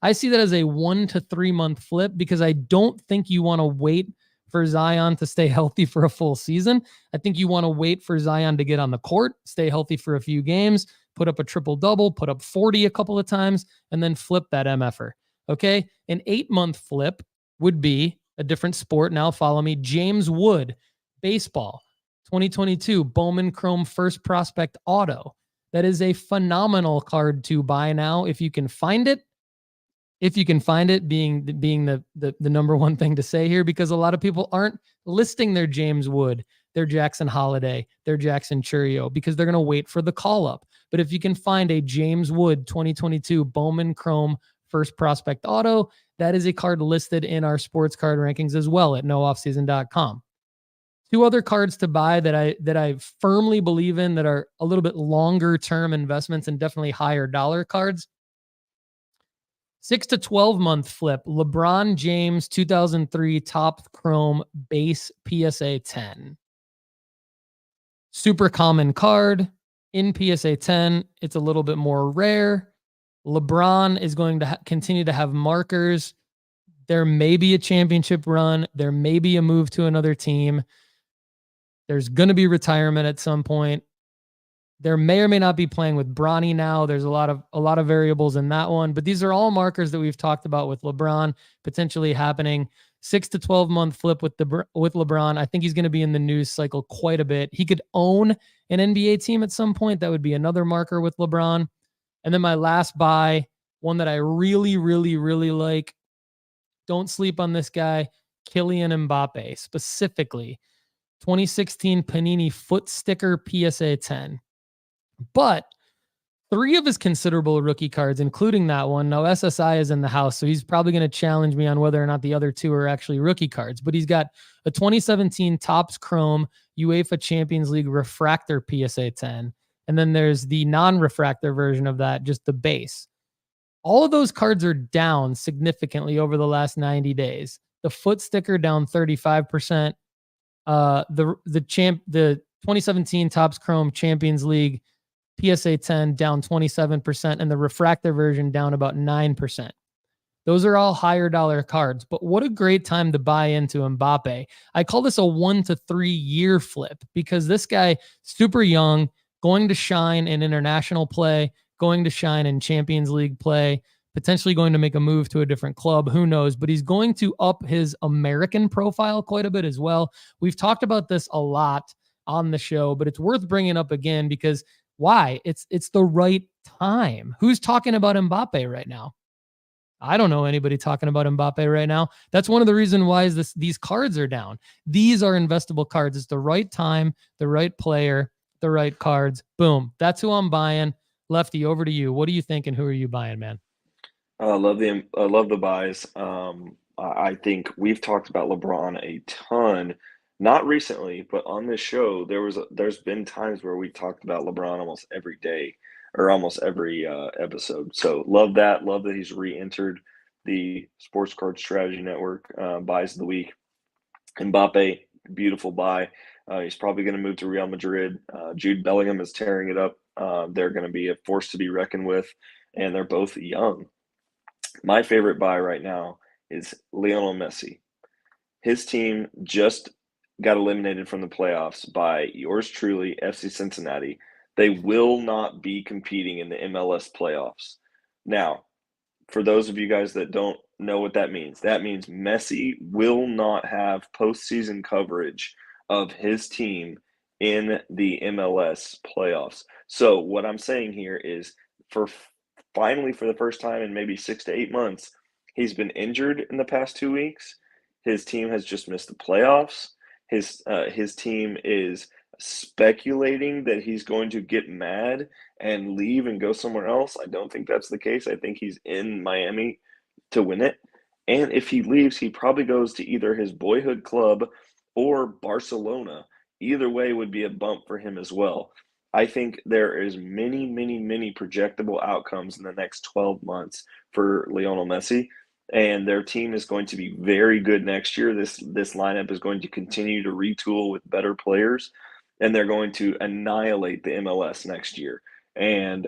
I see that as a 1 to 3 month flip because I don't think you want to wait for Zion to stay healthy for a full season. I think you want to wait for Zion to get on the court, stay healthy for a few games, put up a triple-double, put up 40 a couple of times, and then flip that MFer. Okay? An 8 month flip would be a different sport. Now follow me. James Wood, baseball, 2022, Bowman Chrome First Prospect Auto. That is a phenomenal card to buy now if you can find it. If you can find it, being the number one thing to say here, because a lot of people aren't listing their James Wood, their Jackson Holiday, their Jackson Churio, because they're going to wait for the call up. But if you can find a James Wood 2022 Bowman Chrome First Prospect Auto, that is a card listed in our sports card rankings as well at nooffseason.com. Two other cards to buy that I firmly believe in that are a little bit longer term investments and definitely higher dollar cards. 6 to 12 month flip, LeBron James 2003 Top Chrome Base PSA 10. Super common card. In PSA 10, it's a little bit more rare. LeBron is going to continue to have markers. There may be a championship run. There may be a move to another team. There's going to be retirement at some point. There may or may not be playing with Bronny now. There's a lot of variables in that one, but these are all markers that we've talked about with LeBron potentially happening. 6 to 12 month flip with LeBron. I think he's going to be in the news cycle quite a bit. He could own an NBA team at some point. That would be another marker with LeBron. And then my last buy, one that I really, really, really like. Don't sleep on this guy, Kylian Mbappe, specifically 2016 Panini Foot Sticker PSA 10. But 3 of his considerable rookie cards, including that one. Now, SSI is in the house, so he's probably going to challenge me on whether or not the other 2 are actually rookie cards. But he's got a 2017 Topps Chrome UEFA Champions League Refractor PSA 10. And then there's the non-refractor version of that, just the base. All of those cards are down significantly over the last 90 days. The Foot Sticker down 35%. The 2017 Topps Chrome Champions League PSA 10 down 27%, and the refractor version down about 9%. Those are all higher dollar cards, but what a great time to buy into Mbappe. I call this a 1 to 3 year flip because this guy, super young, going to shine in international play, going to shine in Champions League play, potentially going to make a move to a different club. Who knows? But he's going to up his American profile quite a bit as well. We've talked about this a lot on the show, but it's worth bringing up again because why? It's the right time. Who's talking about Mbappe right now? I don't know anybody talking about Mbappe right now. That's one of the reasons why these cards are down. These are investable cards. It's the right time, the right player. the right cards. Boom. That's who I'm buying. Lefty, over to you. What do you think and who are you buying, man? I love the buys. I think we've talked about LeBron a ton, not recently, but on this show, there's been times where we talked about LeBron almost every day or almost every episode. So love that. Love that he's re-entered the Sports Card Strategy Network buys of the week. Mbappe, beautiful buy. He's probably going to move to Real Madrid. Jude Bellingham is tearing it up. They're going to be a force to be reckoned with, and they're both young. My favorite buy right now is Lionel Messi. His team just got eliminated from the playoffs by yours truly, FC Cincinnati. They will not be competing in the MLS playoffs. Now, for those of you guys that don't know what that means Messi will not have postseason coverage of his team in the MLS playoffs. So what I'm saying here is finally, for the first time in maybe 6 to 8 months, he's been injured in the past 2 weeks. His team has just missed the playoffs. His team is speculating that he's going to get mad and leave and go somewhere else. I don't think that's the case. I think he's in Miami to win it. And if he leaves, he probably goes to either his boyhood club or Barcelona. Either way would be a bump for him as well. I think there is many projectable outcomes in the next 12 months for Lionel Messi, and their team is going to be very good next year. This lineup is going to continue to retool with better players, and they're going to annihilate the MLS next year. And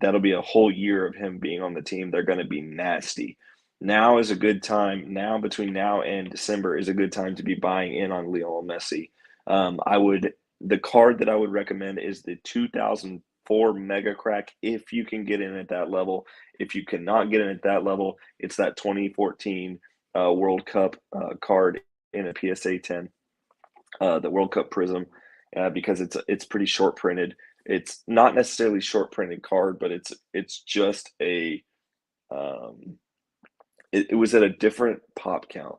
that'll be a whole year of him being on the team. They're going to be nasty. Now is a good time. Now, between now and December, is a good time to be buying in on Lionel Messi. The card that I would recommend is the 2004 Mega Crack if you can get in at that level. If you cannot get in at that level, it's that 2014 World Cup card in a PSA 10, the World Cup Prism, because it's pretty short printed. It's not necessarily short printed card, but it's just a it was at a different pop count.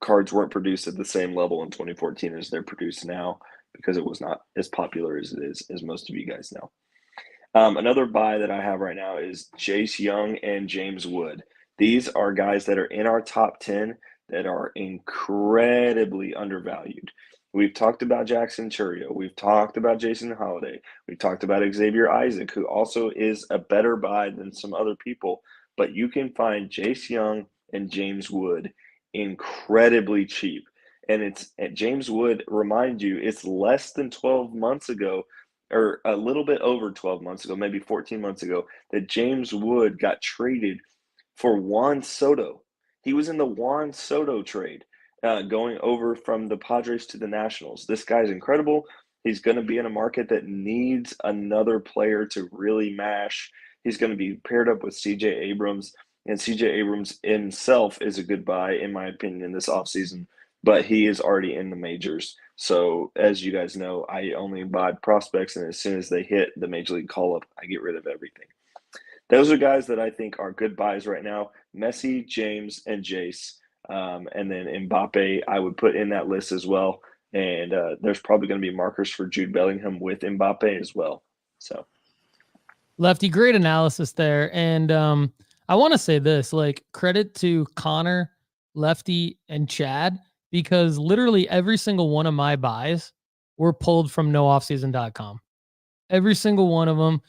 Cards weren't produced at the same level in 2014 as they're produced now, because it was not as popular as it is, as most of you guys know. Another buy that I have right now is Jace Young and James Wood. These are guys that are in our top 10 that are incredibly undervalued. We've talked about Jackson Churio. We've talked about Jason Holiday. We've talked about Xavier Isaac, who also is a better buy than some other people. But you can find Jace Young and James Wood incredibly cheap. And James Wood, remind you, it's less than 12 months ago, or a little bit over 12 months ago, maybe 14 months ago, that James Wood got traded for Juan Soto. He was in the Juan Soto trade, going over from the Padres to the Nationals. This guy's incredible. He's going to be in a market that needs another player to really mash. He's going to be paired up with C.J. Abrams, and C.J. Abrams himself is a good buy, in my opinion, this offseason. But he is already in the majors. So as you guys know, I only buy prospects, and as soon as they hit the major league call-up, I get rid of everything. Those are guys that I think are good buys right now. Messi, James, and Jace. And then Mbappe, I would put in that list as well. And there's probably going to be markers for Jude Bellingham with Mbappe as well. So, Lefty, great analysis there. And I want to say this, like, credit to Connor, Lefty, and Chad, because literally every single one of my buys were pulled from nooffseason.com. Every single one of them.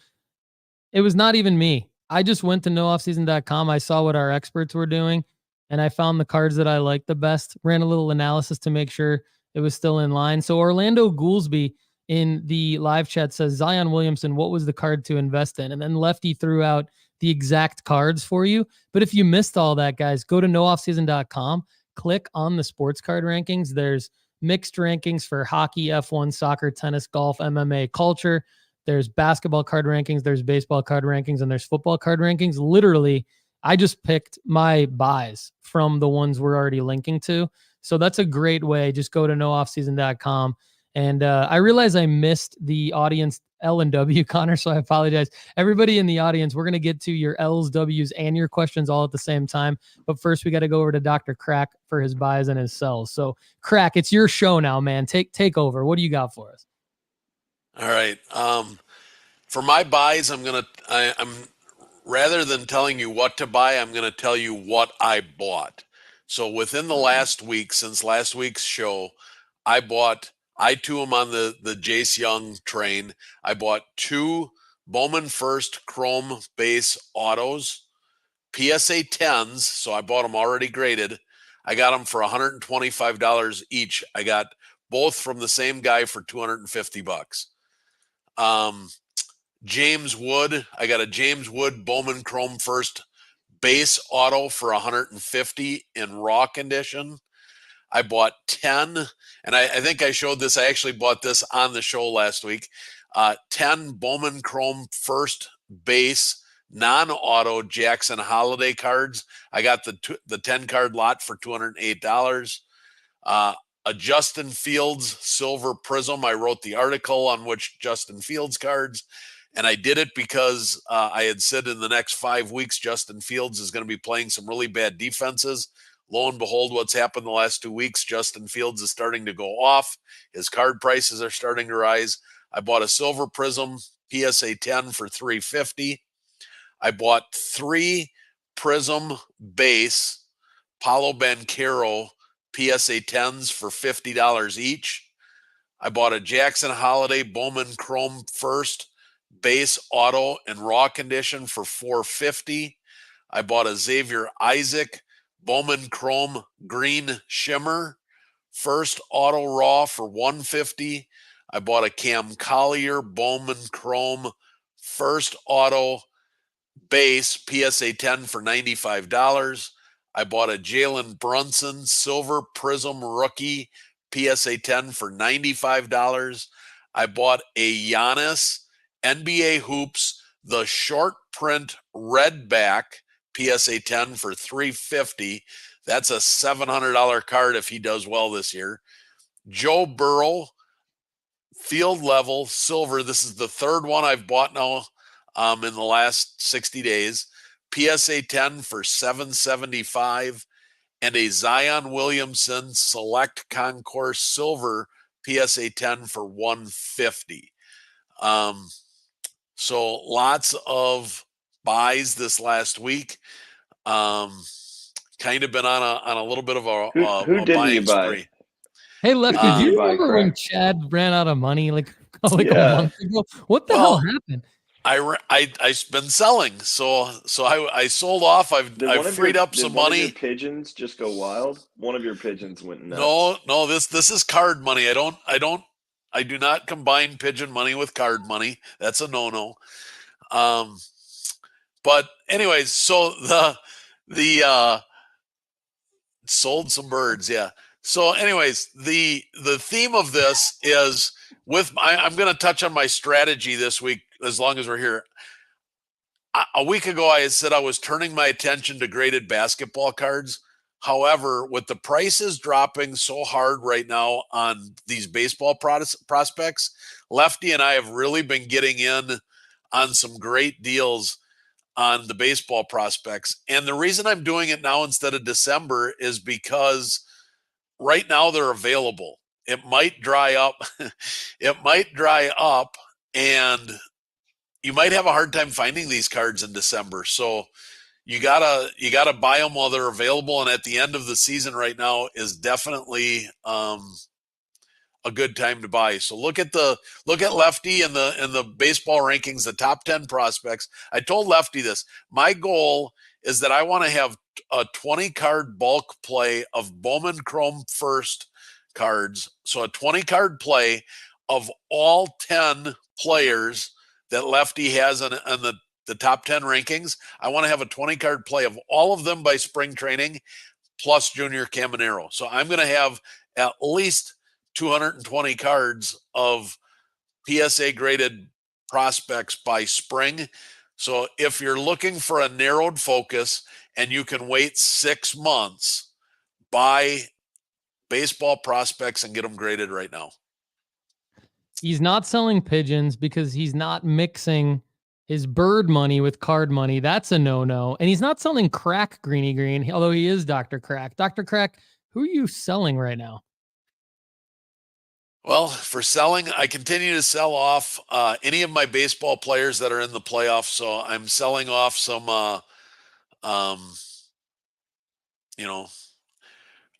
It was not even me. I just went to nooffseason.com. I saw what our experts were doing, and I found the cards that I liked the best, ran a little analysis to make sure it was still in line. So Orlando Goolsby in the live chat says, Zion Williamson, what was the card to invest in? And then Lefty threw out the exact cards for you. But if you missed all that, guys, go to nooffseason.com. Click on the sports card rankings. There's mixed rankings for hockey, F1, soccer, tennis, golf, MMA, culture. There's basketball card rankings. There's baseball card rankings, and there's football card rankings. Literally, I just picked my buys from the ones we're already linking to. So that's a great way. Just go to nooffseason.com. And I realize I missed the audience L and W, Connor, so I apologize. Everybody in the audience, we're going to get to your L's, W's, and your questions all at the same time. But first, we got to go over to Dr. Crack for his buys and his sells. So, Crack, it's your show now, man. Take over. What do you got for us? All right. For my buys, I'm rather than telling you what to buy, I'm going to tell you what I bought. So within the last week, since last week's show, I too am on the Jace Young train. I bought 2 Bowman First Chrome base autos, PSA 10s. So I bought them already graded. I got them for $125 each. I got both from the same guy for $250. James Wood, I got a James Wood Bowman Chrome First base auto for $150 in raw condition. I bought 10, and I think I showed this. I actually bought this on the show last week. 10 Bowman Chrome First base non-auto Jackson Holiday cards. I got the 10 card lot for $208. A Justin Fields Silver Prism. I wrote the article on which Justin Fields cards, and I did it because I had said in the next 5 weeks, Justin Fields is going to be playing some really bad defenses. Lo and behold, what's happened the last 2 weeks, Justin Fields is starting to go off. His card prices are starting to rise. I bought a Silver Prism PSA 10 for $350. I bought 3 Prism base Paulo Banchero PSA 10s for $50 each. I bought a Jackson Holiday Bowman Chrome First base auto in raw condition for $450. I bought a Xavier Isaac Bowman Chrome Green Shimmer first auto raw for $150. I bought a Cam Collier Bowman Chrome first auto base PSA 10 for $95. I bought a Jalen Brunson Silver Prism Rookie PSA 10 for $95. I bought a Giannis NBA Hoops the short print redback PSA 10 for $350. That's a $700 card if he does well this year. Joe Burrow field level silver. This is the 3rd one I've bought now in the last 60 days. PSA 10 for $775, and a Zion Williamson Select Concourse Silver PSA 10 for $150. So lots of buys this last week. Kind of been on a little bit of a buying spree. Hey, Lefty, do you remember when Chad ran out of money like a month ago? What the hell happened? I've been selling, so I sold off. I've freed up some money. One of your pigeons just go wild? One of your pigeons went nuts. No. This is card money. I do not combine pigeon money with card money. That's a no. But anyways, so the sold some birds, yeah. So anyways, the theme of this is I'm going to touch on my strategy this week as long as we're here. A week ago, I had said I was turning my attention to graded basketball cards. However, with the prices dropping so hard right now on these baseball prospects, Lefty and I have really been getting in on some great deals on the baseball prospects. And the reason I'm doing it now instead of December is because right now they're available. It might dry up. And you might have a hard time finding these cards in December. So you gotta buy them while they're available. And at the end of the season right now is definitely a good time to buy. So look at Lefty in the baseball rankings, the top 10 prospects. I told Lefty this. My goal is that I want to have a 20 card bulk play of Bowman Chrome First cards. So a 20 card play of all 10 players that Lefty has on the top 10 rankings. I want to have a 20 card play of all of them by spring training plus Junior Caminero. So I'm going to have at least 220 cards of PSA graded prospects by spring. So if you're looking for a narrowed focus and you can wait 6 months, buy baseball prospects and get them graded right now. He's not selling pigeons because he's not mixing his bird money with card money. That's a no-no. And he's not selling crack Greeny Green, although he is Dr. Crack. Dr. Crack, who are you selling right now? Well, for selling, I continue to sell off any of my baseball players that are in the playoffs. So I'm selling off some,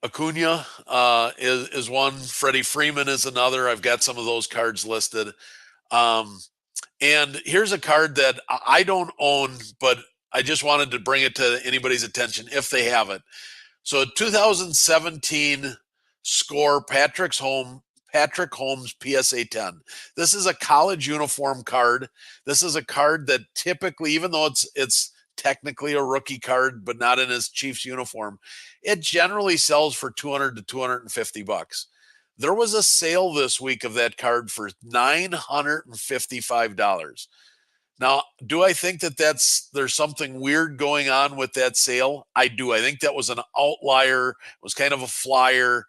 Acuna is one. Freddie Freeman is another. I've got some of those cards listed. And here's a card that I don't own, but I just wanted to bring it to anybody's attention if they have it. So 2017 score Patrick Holmes PSA 10. This is a college uniform card. This is a card that typically, even though it's technically a rookie card, but not in his Chiefs uniform, it generally sells for $200 to $250. There was a sale this week of that card for $955. Now, do I think that there's something weird going on with that sale? I do. I think that was an outlier. It was kind of a flyer.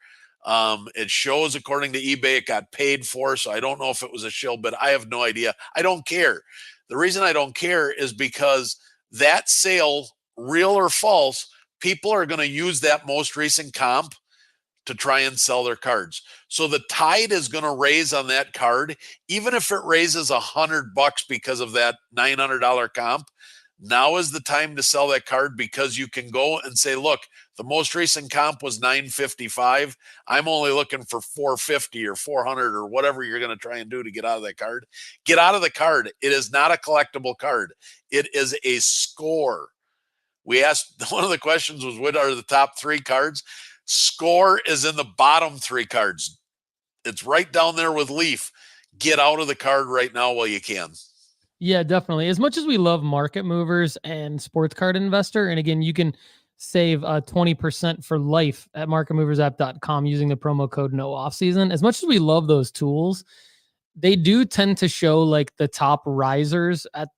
It shows, according to eBay, it got paid for, so I don't know if it was a shill, but I have no idea. I don't care. The reason I don't care is because that sale, real or false, people are going to use that most recent comp to try and sell their cards. So the tide is going to raise on that card, even if it raises $100 because of that $900 comp. Now is the time to sell that card, because you can go and say, look, the most recent comp was $955. I'm only looking for $450 or $400 or whatever you're going to try and do to get out of that card. Get out of the card. It is not a collectible card. It is a score. We asked, one of the questions was, what are the top 3 cards? Score is in the bottom 3 cards. It's right down there with Leaf. Get out of the card right now while you can. Yeah, definitely. As much as we love market movers and sports card investor, and again, you can save 20% for life at marketmoversapp.com using the promo code NOOFFSEASON. As much as we love those tools, they do tend to show like the top risers at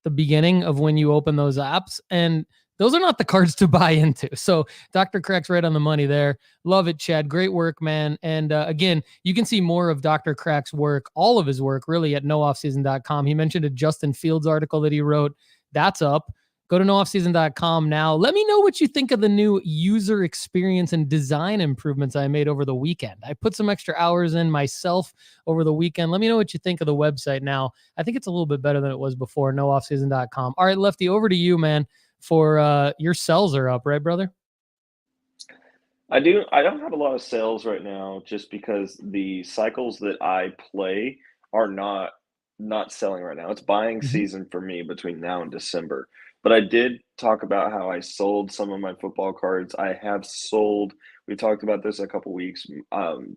the beginning of when you open those apps, and those are not the cards to buy into. So Dr. Crack's right on the money there. Love it, Chad. Great work, man. And again, you can see more of Dr. Crack's work, all of his work, really, at nooffseason.com. He mentioned a Justin Fields article that he wrote. That's up. Go to nooffseason.com now. Let me know what you think of the new user experience and design improvements I made over the weekend. I put some extra hours in myself over the weekend. Let me know what you think of the website now. I think it's a little bit better than it was before, nooffseason.com. All right, Lefty, over to you, man. For your sells are up, right, brother? I do. I don't have a lot of sales right now, just because the cycles that I play are not selling right now. It's buying season for me between now and December. But I did talk about how I sold some of my football cards. I have sold. We talked about this a couple weeks,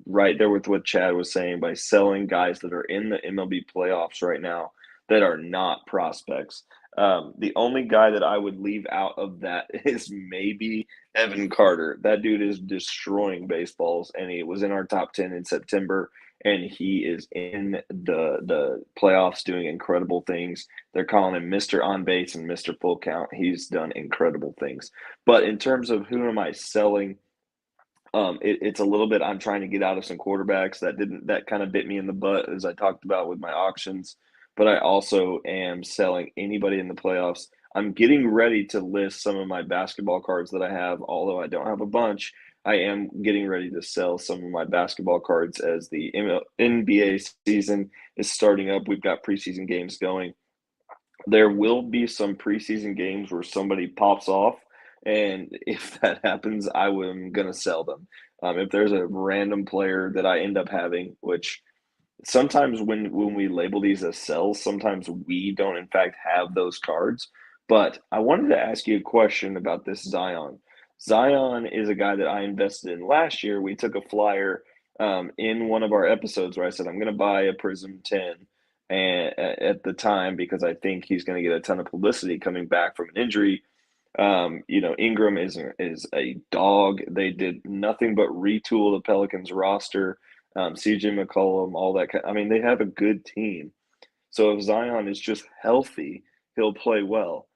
right there with what Chad was saying, by selling guys that are in the MLB playoffs right now that are not prospects. The only guy that I would leave out of that is maybe Evan Carter. That dude is destroying baseballs, and he was in our top 10 in September, and he is in the playoffs doing incredible things. They're calling him Mr. On Base and Mr. Full Count. He's done incredible things. But in terms of who am I selling, it's a little bit, I'm trying to get out of some quarterbacks that kind of bit me in the butt, as I talked about with my auctions. But I also am selling anybody in the playoffs. I'm getting ready to list some of my basketball cards that I have, although I don't have a bunch. I am getting ready to sell some of my basketball cards as the NBA season is starting up. We've got preseason games going. There will be some preseason games where somebody pops off, and if that happens, I am going to sell them. If there's a random player that I end up having, which sometimes when we label these as sells, sometimes we don't in fact have those cards. But I wanted to ask you a question about this Zion. Zion is a guy that I invested in last year. We took a flyer in one of our episodes where I said I'm going to buy a Prism 10 at the time, because I think he's going to get a ton of publicity coming back from an injury. Ingram is a dog. They did nothing but retool the Pelicans roster. CJ McCollum, all that. They have a good team. So if Zion is just healthy, he'll play well.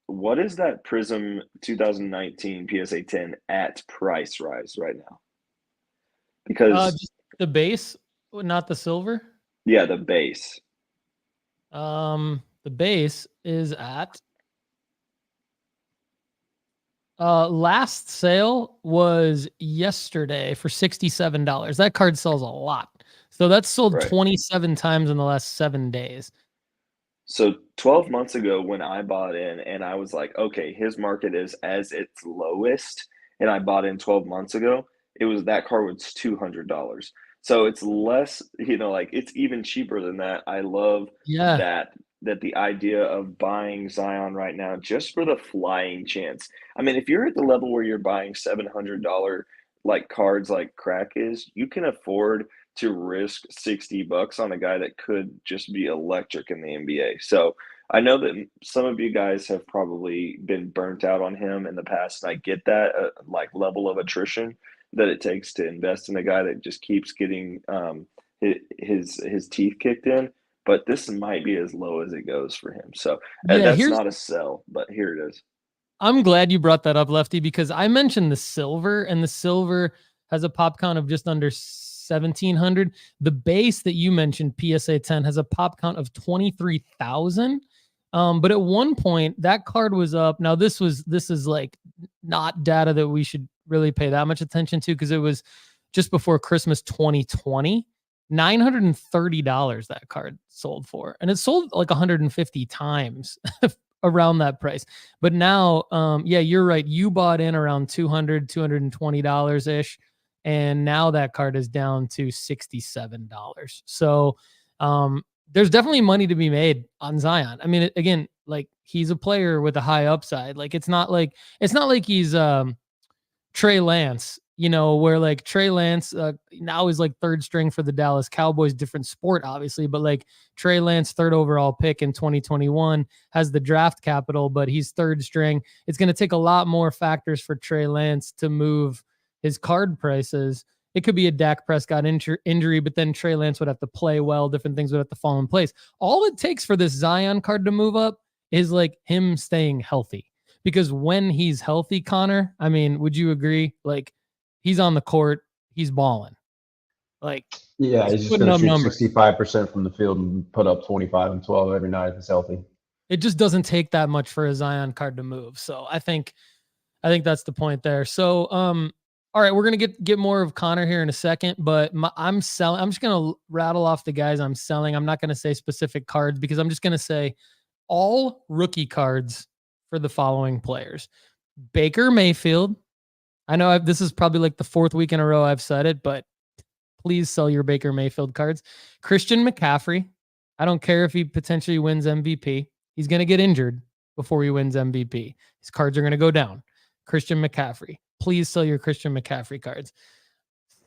What is that Prism 2019 PSA 10 at price rise right now? Because just the base, not the silver. Yeah, the base. The base is at last sale was yesterday for $67. That card sells a lot. So that's sold Right. 27 times in the last 7 days. So 12 months ago when I bought in and I was like, okay, his market is as its lowest, and I bought in 12 months ago, that car was $200. So it's less, like it's even cheaper than that. I love Yeah. that the idea of buying Zion right now just for the flying chance. I mean, if you're at the level where you're buying $700 like cards like crack is, you can afford to risk $60 on a guy that could just be electric in the NBA. So I know that some of you guys have probably been burnt out on him in the past, and I get that like level of attrition that it takes to invest in a guy that just keeps getting his teeth kicked in. But this might be as low as it goes for him. So that's not a sell, but here it is. I'm glad you brought that up, Lefty, because I mentioned the silver, and the silver has a pop count of just under 1,700. The base that you mentioned, PSA 10, has a pop count of 23,000. But at one point, that card was up. Now, this is like not data that we should really pay that much attention to because it was just before Christmas 2020. $930 that card sold for, and it sold like 150 times around that price. But now, yeah, you're right. You bought in around $200, $220 ish. And now that card is down to $67. So, there's definitely money to be made on Zion. I mean, again, like he's a player with a high upside. Like it's not like he's, Trey Lance, where like Trey Lance now is like third string for the Dallas Cowboys, different sport, obviously, but like Trey Lance, third overall pick in 2021, has the draft capital, but he's third string. It's going to take a lot more factors for Trey Lance to move his card prices. It could be a Dak Prescott injury, but then Trey Lance would have to play well. Different things would have to fall in place. All it takes for this Zion card to move up is like him staying healthy. Because when he's healthy, Connor, I mean, would you agree? Like, he's on the court, he's balling. Like, yeah, he's just going to shoot 65% from the field and put up 25 and 12 every night if he's healthy. It just doesn't take that much for a Zion card to move. So I think that's the point there. So, all right, we're going to get more of Connor here in a second, but I'm selling. I'm just going to rattle off the guys I'm selling. I'm not going to say specific cards because I'm just going to say all rookie cards for the following players. Baker Mayfield. I know this is probably like the fourth week in a row I've said it, but please sell your Baker Mayfield cards. Christian McCaffrey. I don't care if he potentially wins MVP. He's going to get injured before he wins MVP. His cards are going to go down. Christian McCaffrey. Please sell your Christian McCaffrey cards.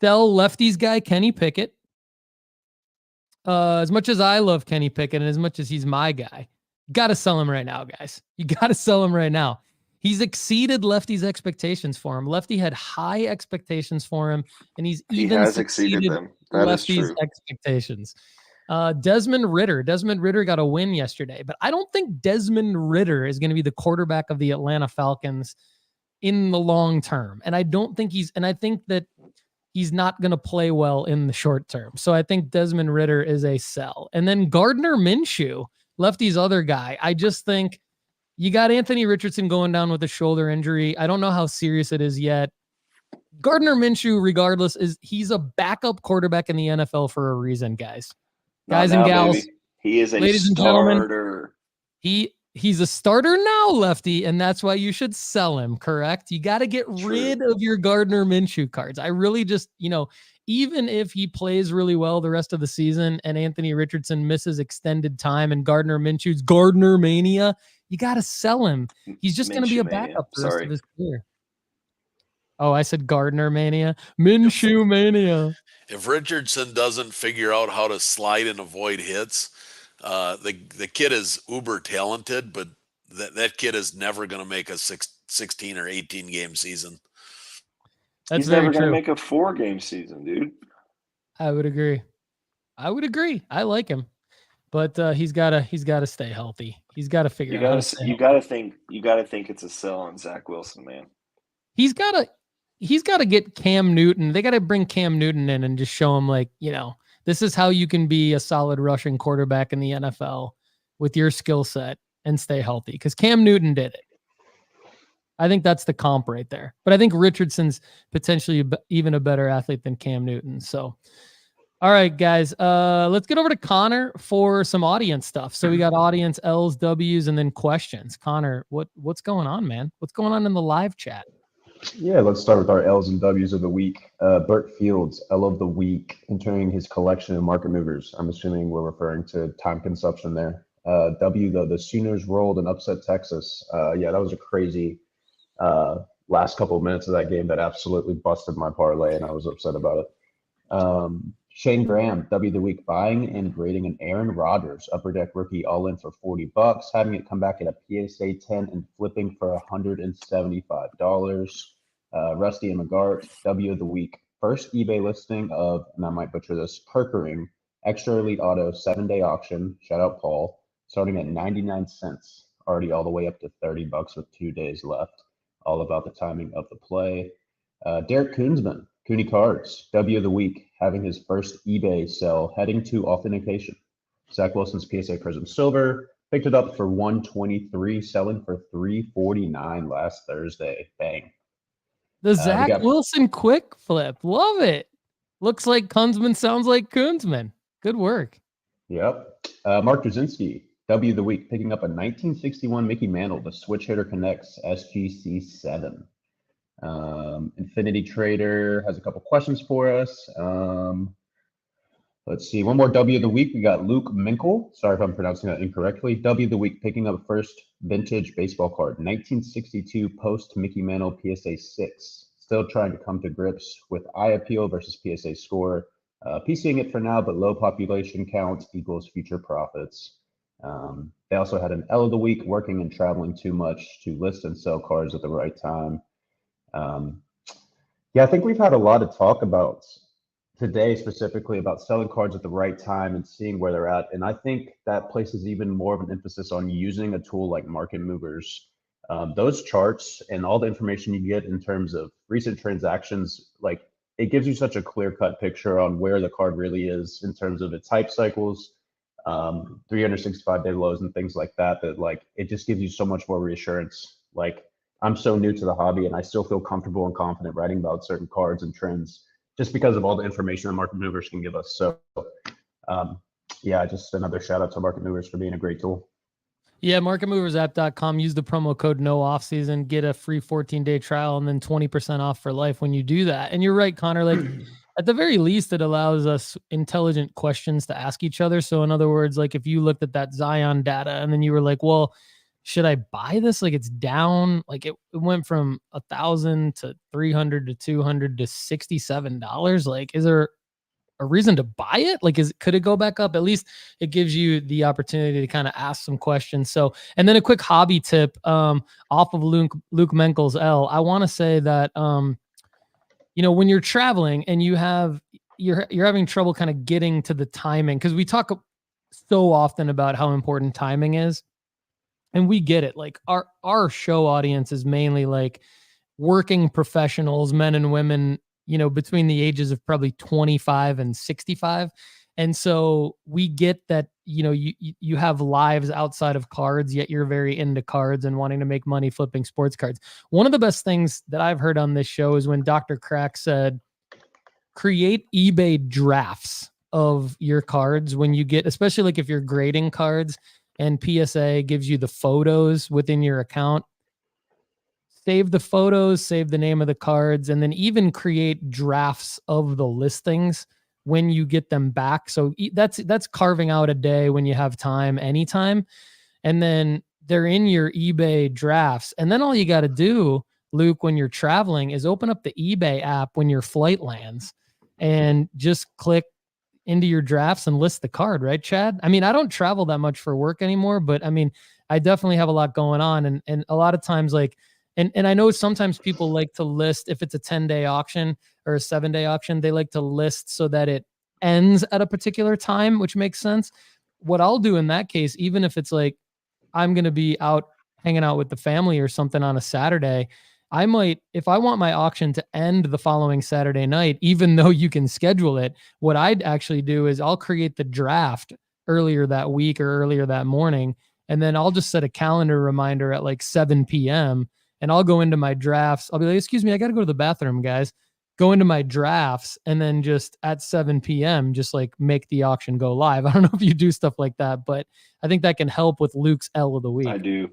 Sell Lefty's guy, Kenny Pickett. As much as I love Kenny Pickett and as much as he's my guy, got to sell him right now, guys. You got to sell him right now. He's exceeded Lefty's expectations for him. Lefty had high expectations for him, and he has exceeded them. Lefty's expectations. Desmond Ridder. Desmond Ridder got a win yesterday, but I don't think Desmond Ridder is going to be the quarterback of the Atlanta Falcons in the long term. And I think that he's not going to play well in the short term. So I think Desmond Ridder is a sell. And then Gardner Minshew, Lefty's other guy. I just think you got Anthony Richardson going down with a shoulder injury. I don't know how serious it is yet. Gardner Minshew, regardless, he's a backup quarterback in the NFL for a reason, guys. Guys and gals. Baby. He is a ladies starter. And gentlemen, he's a starter now, Lefty, and that's why you should sell him, correct? You got to get rid of your Gardner Minshew cards. I really just, even if he plays really well the rest of the season and Anthony Richardson misses extended time and Gardner Minshew's Gardner Mania, you got to sell him. He's just going to be a backup for the rest of his career. Oh, I said Gardner Mania. Minshew Mania. If Richardson doesn't figure out how to slide and avoid hits, the kid is uber talented, but that kid is never going to make a 16 or 18 game season. He's never going to make a 4-game season, dude. I would agree. I like him, but he's got to stay healthy. He's got to figure out how to stay healthy. You got to think it's a sell on Zach Wilson, man. He's got to get Cam Newton. They got to bring Cam Newton in and just show him, like, this is how you can be a solid rushing quarterback in the NFL with your skill set and stay healthy. Because Cam Newton did it. I think that's the comp right there. But I think Richardson's potentially even a better athlete than Cam Newton. So, All right, guys. Let's get over to Connor for some audience stuff. So we got audience L's, W's, and then questions. Connor, what's going on, man? What's going on in the live chat? Yeah, let's start with our L's and W's of the week. Burt Fields, L of the week, entering his collection of market movers. I'm assuming we're referring to time consumption there. W, though, the Sooners rolled and upset Texas. Yeah, that was a crazy last couple of minutes of that game that absolutely busted my parlay, and I was upset about it. Shane Graham, W of the week, buying and grading an Aaron Rodgers upper deck rookie all in for $40, having it come back at a PSA 10 and flipping for $175. Rusty Immegart, W of the week, first eBay listing of, and I might butcher this, Perkering Extra Elite Auto 7-day auction. Shout out Paul, starting at 99 cents, already all the way up to $30 with 2 days left. All about the timing of the play. Derek Koonsman, Cooney Cards, W of the week, having his first eBay sell, heading to authentication. Zach Wilson's PSA Prism Silver, picked it up for $123, selling for $349 last Thursday. Bang. The Zach Wilson quick flip. Love it. Looks like Kunzman sounds like Koonsman. Good work. Yep. Mark Drzinski, W of the week, picking up a 1961 Mickey Mantle, the Switch Hitter Connects SGC 7. Infinity Trader has a couple questions for us. Let's see. One more W of the week. We got Luke Minkle. Sorry if I'm pronouncing that incorrectly. W of the week, picking up first vintage baseball card, 1962 post Mickey Mantle PSA 6. Still trying to come to grips with eye appeal versus PSA score. PCing it for now, but low population count equals future profits. They also had an L of the week, working and traveling too much to list and sell cards at the right time. Yeah, I think we've had a lot of talk about today, specifically about selling cards at the right time and seeing where they're at. And I think that places even more of an emphasis on using a tool like Market Movers. Those charts and all the information you get in terms of recent transactions, like it gives you such a clear-cut picture on where the card really is in terms of its hype cycles, 365-day lows and things like that, that like it just gives you so much more reassurance. Like, I'm so new to the hobby and I still feel comfortable and confident writing about certain cards and trends just because of all the information that Market Movers can give us. So yeah, just another shout out to Market Movers for being a great tool. Yeah, marketmoversapp.com. Use the promo code NOOFFSEASON, get a free 14-day trial and then 20% off for life when you do that. And you're right, Connor, like at the very least, it allows us intelligent questions to ask each other. So in other words, like if you looked at that Zion data and then you were like, well, should I buy this? Like it's down, like it went from 1,000 to 300 to 200 to $67. Like, is there a reason to buy it? Like, could it go back up? At least it gives you the opportunity to kind of ask some questions. So, and then a quick hobby tip off of Luke Menkel's L. I want to say that, you know, when you're traveling and you're having trouble kind of getting to the timing, because we talk so often about how important timing is. And we get it. Like our show audience is mainly like working professionals, men and women, you know, between the ages of probably 25 and 65. And so we get that, you know, you have lives outside of cards, yet you're very into cards and wanting to make money flipping sports cards. One of the best things that I've heard on this show is when Dr. Crack said, create eBay drafts of your cards when you get, especially like if you're grading cards, and PSA gives you the photos within your account. Save the photos, save the name of the cards, and then even create drafts of the listings when you get them back. So that's carving out a day when you have time, anytime. And then they're in your eBay drafts. And then all you got to do, Luke, when you're traveling is open up the eBay app when your flight lands and just click into your drafts and list the card, right, Chad? I mean, I don't travel that much for work anymore, but I mean, I definitely have a lot going on. And a lot of times like, and I know sometimes people like to list if it's a 10-day auction or a 7-day auction, they like to list so that it ends at a particular time, which makes sense. What I'll do in that case, even if it's like, I'm going to be out hanging out with the family or something on a Saturday, I might, if I want my auction to end the following Saturday night, even though you can schedule it, what I'd actually do is I'll create the draft earlier that week or earlier that morning. And then I'll just set a calendar reminder at like 7 p.m. and I'll go into my drafts. I'll be like, excuse me, I got to go to the bathroom, guys. go into my drafts and then just at 7 p.m. just like make the auction go live. I don't know if you do stuff like that, but I think that can help with Luke's L of the week. I do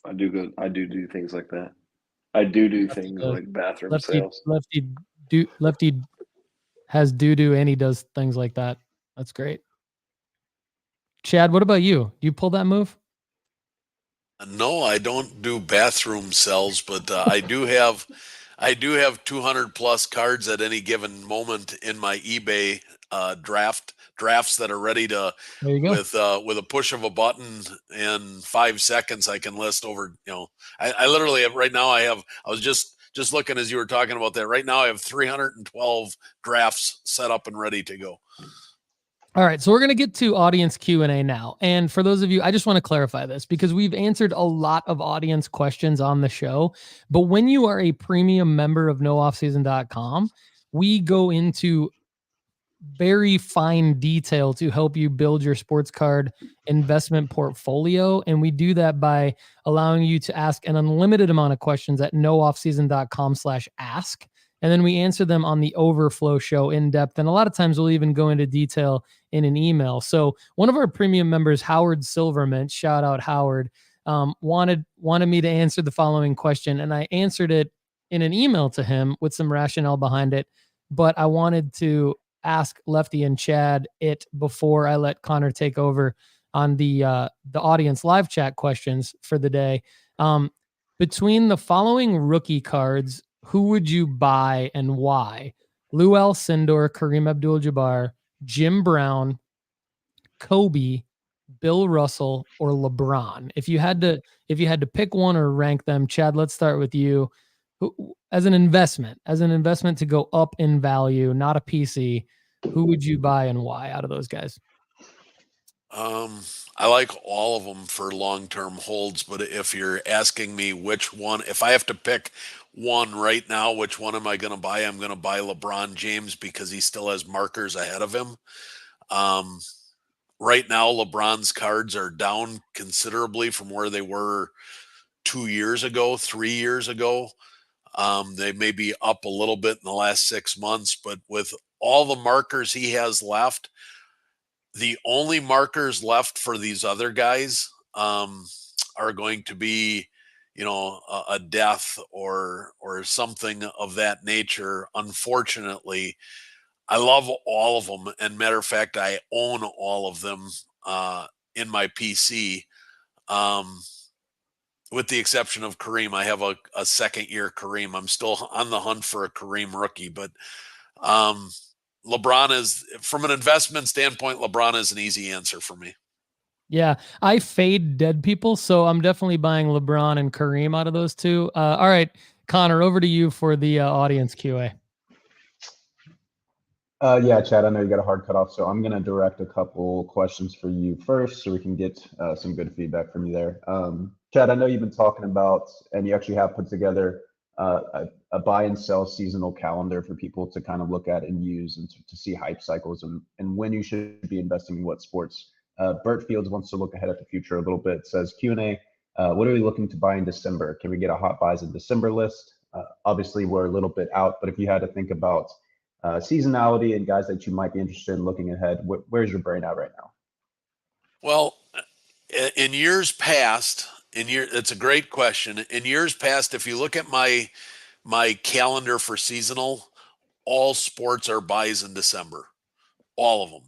things like that. I do things like bathroom sales. Lefty has doo-doo and he does things like that. That's great. Chad, what about you? Do you pull that move? No, I don't do bathroom sells, but I do have 200 plus cards at any given moment in my eBay drafts that are ready to, with a push of a button in 5 seconds, I can list over, I literally have right now I was just looking as you were talking about that. Right now I have 312 drafts set up and ready to go. All right, so we're going to get to audience Q&A now. And for those of you, I just want to clarify this because we've answered a lot of audience questions on the show. But when you are a premium member of nooffseason.com, we go into very fine detail to help you build your sports card investment portfolio. And we do that by allowing you to ask an unlimited amount of questions at nooffseason.com/ask. And then we answer them on the Overflow show in depth. And a lot of times we'll even go into detail in an email. So one of our premium members, Howard Silverman, shout out Howard, wanted me to answer the following question. And I answered it in an email to him with some rationale behind it. But I wanted to ask Lefty and Chad it before I let Connor take over on the audience live chat questions for the day. Between the following rookie cards, who would you buy and why? Lou Alcindor, Kareem Abdul-Jabbar, Jim Brown, Kobe, Bill Russell, or LeBron. If you had to pick one or rank them, Chad, let's start with you. As an investment to go up in value, not a PC, who would you buy and why out of those guys? I like all of them for long-term holds, but if you're asking me which one, if I have to pick one right now, which one am I going to buy? I'm going to buy LeBron James because he still has markers ahead of him. Right now, LeBron's cards are down considerably from where they were 2 years ago, 3 years ago. They may be up a little bit in the last 6 months, but with all the markers he has left, the only markers left for these other guys are going to be, a death or something of that nature. Unfortunately, I love all of them. And matter of fact, I own all of them in my PC. With the exception of Kareem. I have a second-year Kareem. I'm still on the hunt for a Kareem rookie, but LeBron is, from an investment standpoint, LeBron is an easy answer for me. Yeah, I fade dead people, so I'm definitely buying LeBron and Kareem out of those two. All right, Connor, over to you for the audience QA. Yeah, Chad, I know you got a hard cutoff, so I'm going to direct a couple questions for you first so we can get some good feedback from you there. Chad, I know you've been talking about, and you actually have put together a buy and sell seasonal calendar for people to kind of look at and use and to see hype cycles and when you should be investing in what sports. Bert Fields wants to look ahead at the future a little bit. Says Q&A, what are we looking to buy in December? Can we get a hot buys in December list? Obviously, we're a little bit out, but if you had to think about seasonality and guys that you might be interested in looking ahead, where's your brain at right now? Well, in years past, it's a great question. In years past, if you look at my calendar for seasonal, all sports are buys in December, all of them.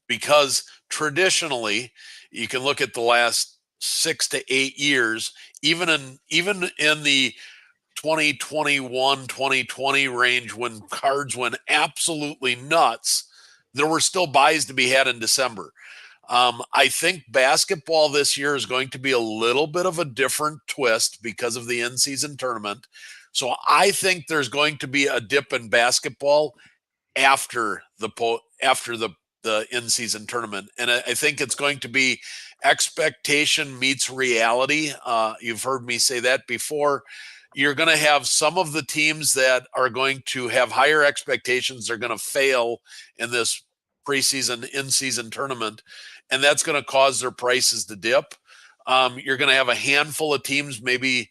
Because traditionally, you can look at the last 6 to 8 years, even in the 2021, 2020 range when cards went absolutely nuts, there were still buys to be had in December. I think basketball this year is going to be a little bit of a different twist because of the in-season tournament. So I think there's going to be a dip in basketball after the in-season tournament. And I think it's going to be expectation meets reality. You've heard me say that before. You're going to have some of the teams that are going to have higher expectations. They're going to fail in this preseason, in-season tournament, and that's going to cause their prices to dip. You're going to have a handful of teams, maybe,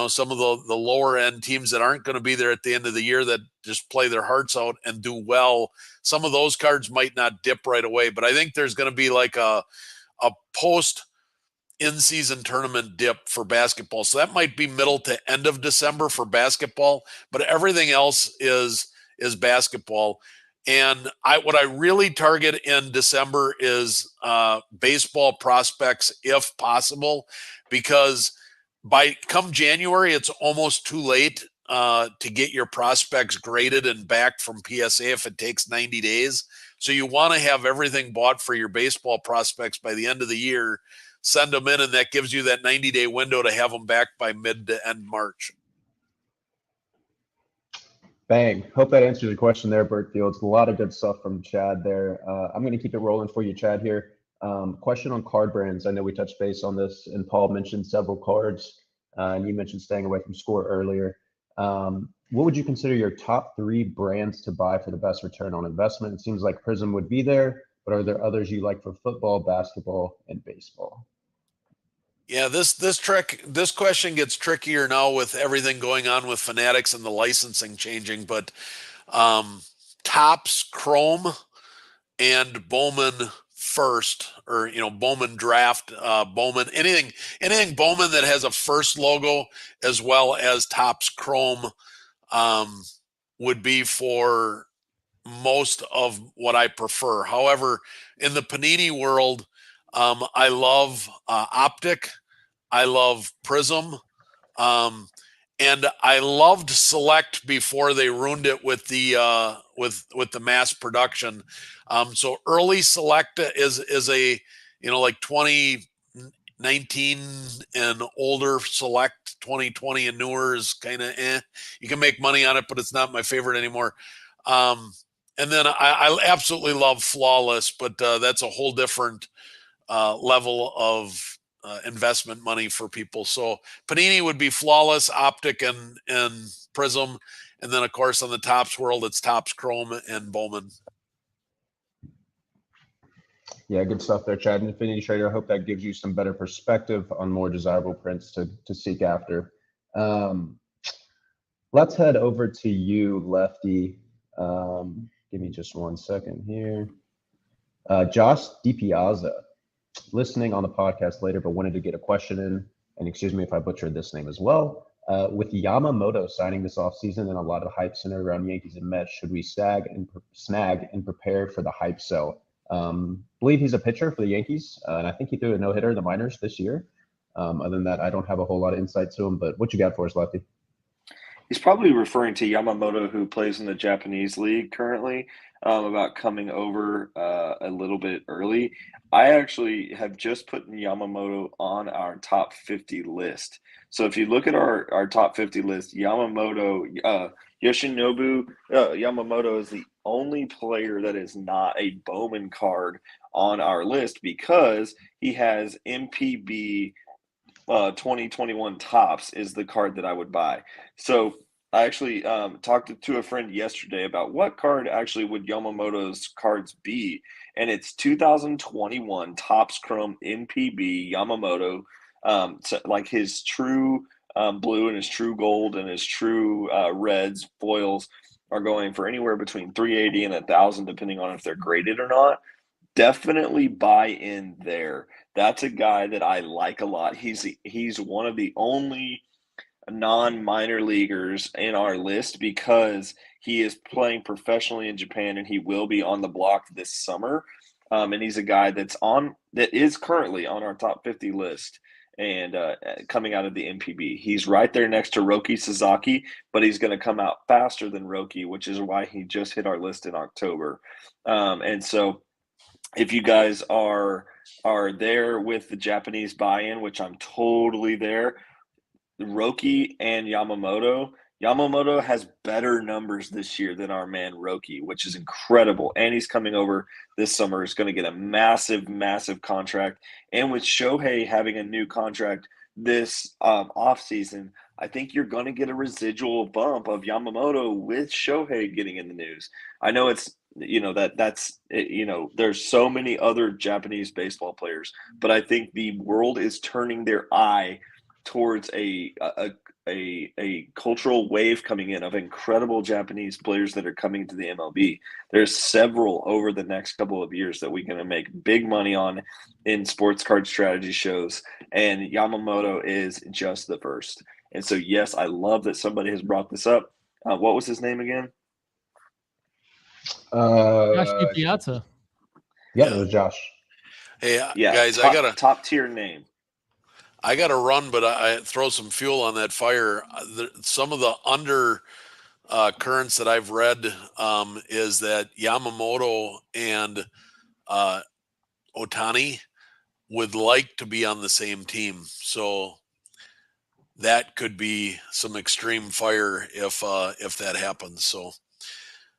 some of the lower end teams that aren't going to be there at the end of the year that just play their hearts out and do well. Some of those cards might not dip right away, but I think there's going to be like a post in-season tournament dip for basketball. So that might be middle to end of December for basketball, but everything else is basketball. And what I really target in December is baseball prospects, if possible, because by come January, it's almost too late to get your prospects graded and back from PSA if it takes 90 days. So you want to have everything bought for your baseball prospects by the end of the year, send them in, and that gives you that 90-day window to have them back by mid to end March. Bang. Hope that answers your question there, Bertfield. It's a lot of good stuff from Chad there. I'm going to keep it rolling for you, Chad, here. Question on card brands. I know we touched base on this, and Paul mentioned several cards, and you mentioned staying away from Score earlier. What would you consider your top 3 brands to buy for the best return on investment? It seems like Prism would be there, but are there others you like for football, basketball, and baseball? Yeah, this question gets trickier now with everything going on with Fanatics and the licensing changing, but Topps, Chrome, and Bowman first, or Bowman draft, Bowman, anything Bowman that has a first logo as well as Topps Chrome would be for most of what I prefer. However, in the Panini world, I love Optic, I love Prism, and I loved Select before they ruined it with the with the mass production. So early Select is a like 2019 and older Select. 2020 and newer is kind of You can make money on it, but it's not my favorite anymore. And then I absolutely love Flawless, but that's a whole different level of investment money for people. So Panini would be Flawless, Optic, and Prism. And then, of course, on the Topps world, it's Topps Chrome and Bowman. Yeah, good stuff there, Chad. Infinity Trader, I hope that gives you some better perspective on more desirable prints to seek after. Let's head over to you, Lefty. Give me just 1 second here. Josh DiPiazza, listening on the podcast later, but wanted to get a question in, and excuse me if I butchered this name as well. With Yamamoto signing this offseason and a lot of hype centered around Yankees and Mets, should we snag and prepare for the hype sell? Believe he's a pitcher for the Yankees, and I think he threw a no-hitter in the minors this year. Other than that, I don't have a whole lot of insight to him, but what you got for us, Lefty? He's probably referring to Yamamoto, who plays in the Japanese league currently, about coming over a little bit early. I actually have just put Yamamoto on our top 50 list. So if you look at our top 50 list, Yoshinobu Yamamoto is the only player that is not a Bowman card on our list because he has MPB 2021 Topps is the card that I would buy. So I actually talked to a friend yesterday about what card actually would Yamamoto's cards be, and it's 2021 Topps Chrome MPB Yamamoto, so like his true blue and his true gold and his true reds foils are going for anywhere between $380 and $1,000 depending on if they're graded or not. Definitely buy in there. That's a guy that I like a lot. He's one of the only non-minor leaguers in our list because he is playing professionally in Japan and he will be on the block this summer. And he's a guy that is currently on our top 50 list and coming out of the MPB. He's right there next to Roki Sasaki, but he's going to come out faster than Roki, which is why he just hit our list in October. And so if you guys are there with the Japanese buy-in, which I'm totally there, Roki and Yamamoto has better numbers this year than our man Roki, which is incredible. And he's coming over this summer. He's going to get a massive, massive contract. And with Shohei having a new contract this offseason, I think you're going to get a residual bump of Yamamoto with Shohei getting in the news. I know it's, there's so many other Japanese baseball players, but I think the world is turning their eye towards a a cultural wave coming in of incredible Japanese players that are coming to the MLB. There's several over the next couple of years that we're going to make big money on in sports card strategy shows, and Yamamoto is just the first. And so, yes, I love that somebody has brought this up. What was his name again? Josh DiPiazza. Yeah, it was Josh. Hey, Yeah, guys, I got a top tier name. I got to run, but I throw some fuel on that fire. Some of the under currents that I've read is that Yamamoto and Ohtani would like to be on the same team. So that could be some extreme fire if that happens. So,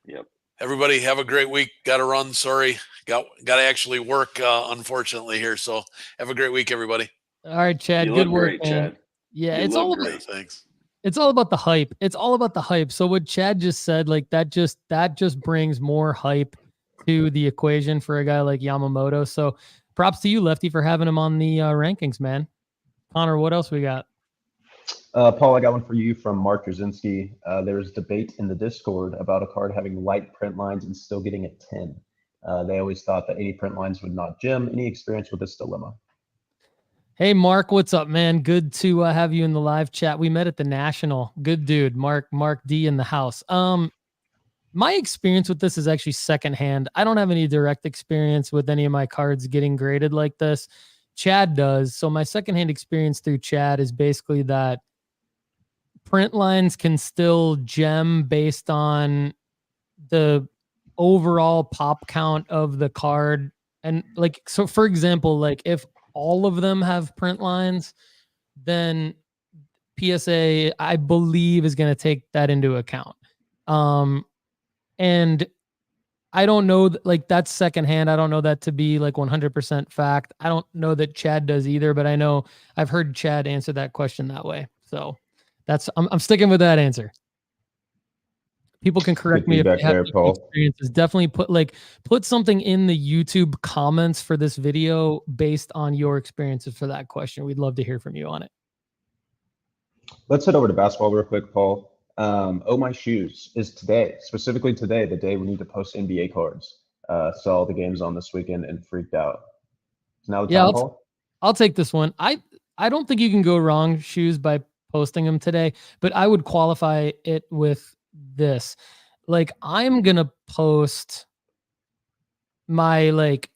yep. Everybody have a great week. Got to run. Sorry, got to actually work. Unfortunately here. So have a great week, everybody. All right, Chad. You good look work, great, man. Chad. Yeah, you it's all great. Thanks. It's all about the hype. It's all about the hype. So what Chad just said, like that just brings more hype to the equation for a guy like Yamamoto. So props to you, Lefty, for having him on the rankings, man. Connor, what else we got? Paul, I got one for you from Mark Jasinski. There's debate in the Discord about a card having light print lines and still getting a 10. They always thought that 80 print lines would not gem. Any experience with this dilemma? Hey, Mark, what's up, man? Good to have you in the live chat. We met at the National. Good dude, Mark D in the house. My experience with this is actually secondhand. I don't have any direct experience with any of my cards getting graded like this. Chad does. So my secondhand experience through Chad is basically that print lines can still gem based on the overall pop count of the card. And like, so for example, like if all of them have print lines, then PSA, I believe, is going to take that into account. And I don't know, like that's secondhand. I don't know that to be like 100% fact. I don't know that Chad does either, but I know I've heard Chad answer that question that way. So that's, I'm sticking with that answer. People can correct me if they have experiences. Definitely put something in the YouTube comments for this video based on your experiences for that question. We'd love to hear from you on it. Let's head over to basketball real quick, Paul. Oh My Shoes is specifically today, the day we need to post NBA cards. Saw all the games on this weekend and freaked out. Is now the time, Paul? I'll take this one. I don't think you can go wrong, Shoes, by posting them today, but I would qualify it with this. Like, I'm gonna post my like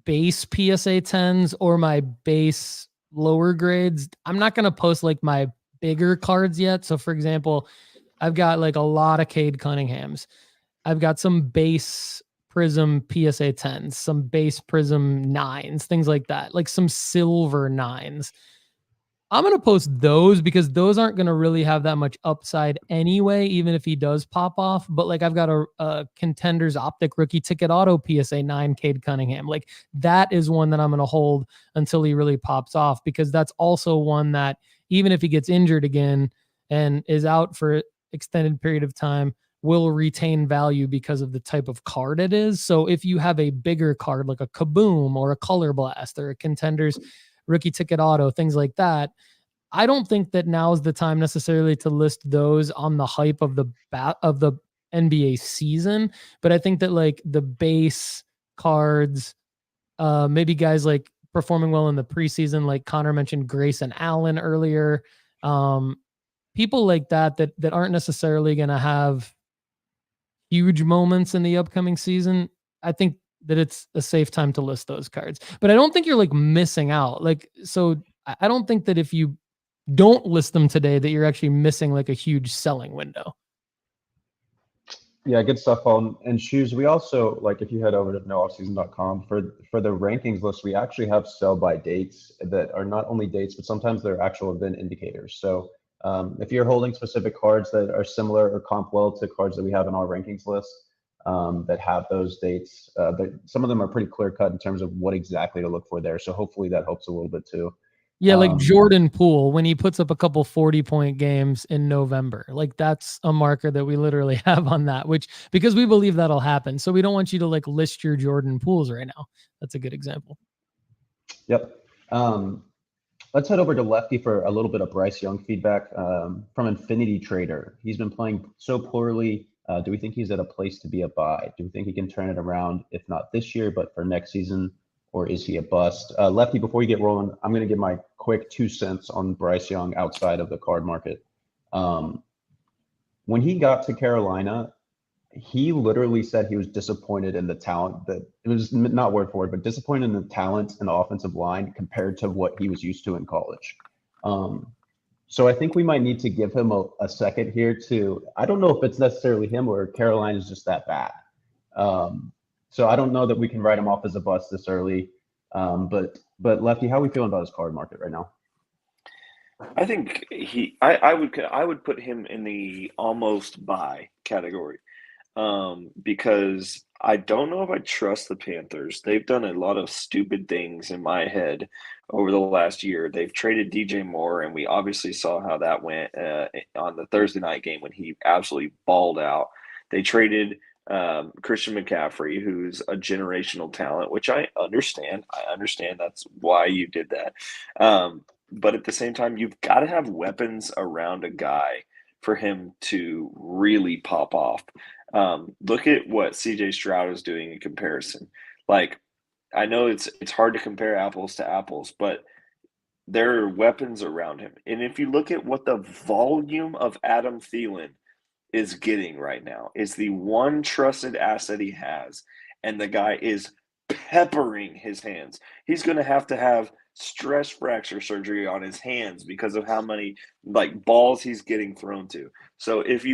base PSA 10s or my base lower grades. I'm not gonna post like my bigger cards yet. So for example, I've got like a lot of Cade Cunninghams. I've got some base Prism PSA 10s, some base Prism 9s, things like that, like some silver 9s. I'm going to post those because those aren't going to really have that much upside anyway, even if he does pop off. But like I've got a Contenders Optic rookie ticket auto PSA 9 Cade Cunningham. Like that is one that I'm going to hold until he really pops off, because that's also one that even if he gets injured again and is out for an extended period of time, will retain value because of the type of card it is. So if you have a bigger card like a Kaboom or a Color Blast or a Contenders rookie ticket auto, things like that, I don't think that now is the time necessarily to list those on the hype of the NBA season. But I think that like the base cards, maybe guys like performing well in the preseason, like Connor mentioned Grayson Allen earlier, people like that aren't necessarily going to have huge moments in the upcoming season. I think that it's a safe time to list those cards, but I don't think you're like missing out. Like, so I don't think that if you don't list them today that you're actually missing like a huge selling window. Yeah, good stuff, Paul. And Shoes, we also, like if you head over to nooffseason.com for the rankings list, we actually have sell by dates that are not only dates, but sometimes they're actual event indicators. So if you're holding specific cards that are similar or comp well to cards that we have in our rankings list, that have those dates, but some of them are pretty clear cut in terms of what exactly to look for there. So hopefully that helps a little bit too. Yeah, like Jordan Poole, when he puts up a couple 40-point games in November, like that's a marker that we literally have on that, which because we believe that'll happen. So we don't want you to like list your Jordan Pooles right now. That's a good example. Yep. Let's head over to Lefty for a little bit of Bryce Young feedback from Infinity Trader. He's been playing so poorly. Do we think he's at a place to be a buy? Do we think he can turn it around, if not this year, but for next season? Or is he a bust? Lefty, before you get rolling, I'm going to give my quick 2 cents on Bryce Young outside of the card market. When he got to Carolina, he literally said he was disappointed in the talent that it was not word for word, but disappointed in the talent in the offensive line compared to what he was used to in college. So I think we might need to give him a second here to, I don't know if it's necessarily him or Carolina is just that bad. So I don't know that we can write him off as a bust this early. But Lefty, how are we feeling about his card market right now? I think I would put him in the almost buy category. Because I don't know if I trust the Panthers. They've done a lot of stupid things in my head over the last year. They've traded DJ Moore, and we obviously saw how that went on the Thursday night game when he absolutely balled out. They traded Christian McCaffrey, who's a generational talent, which I understand. I understand that's why you did that. But at the same time, you've got to have weapons around a guy for him to really pop off. Look at what CJ Stroud is doing in comparison. Like, I know it's hard to compare apples to apples, but there are weapons around him. And if you look at what the volume of Adam Thielen is getting right now, is the one trusted asset he has, and the guy is peppering his hands. He's going to have stress fracture surgery on his hands because of how many balls he's getting thrown to. So if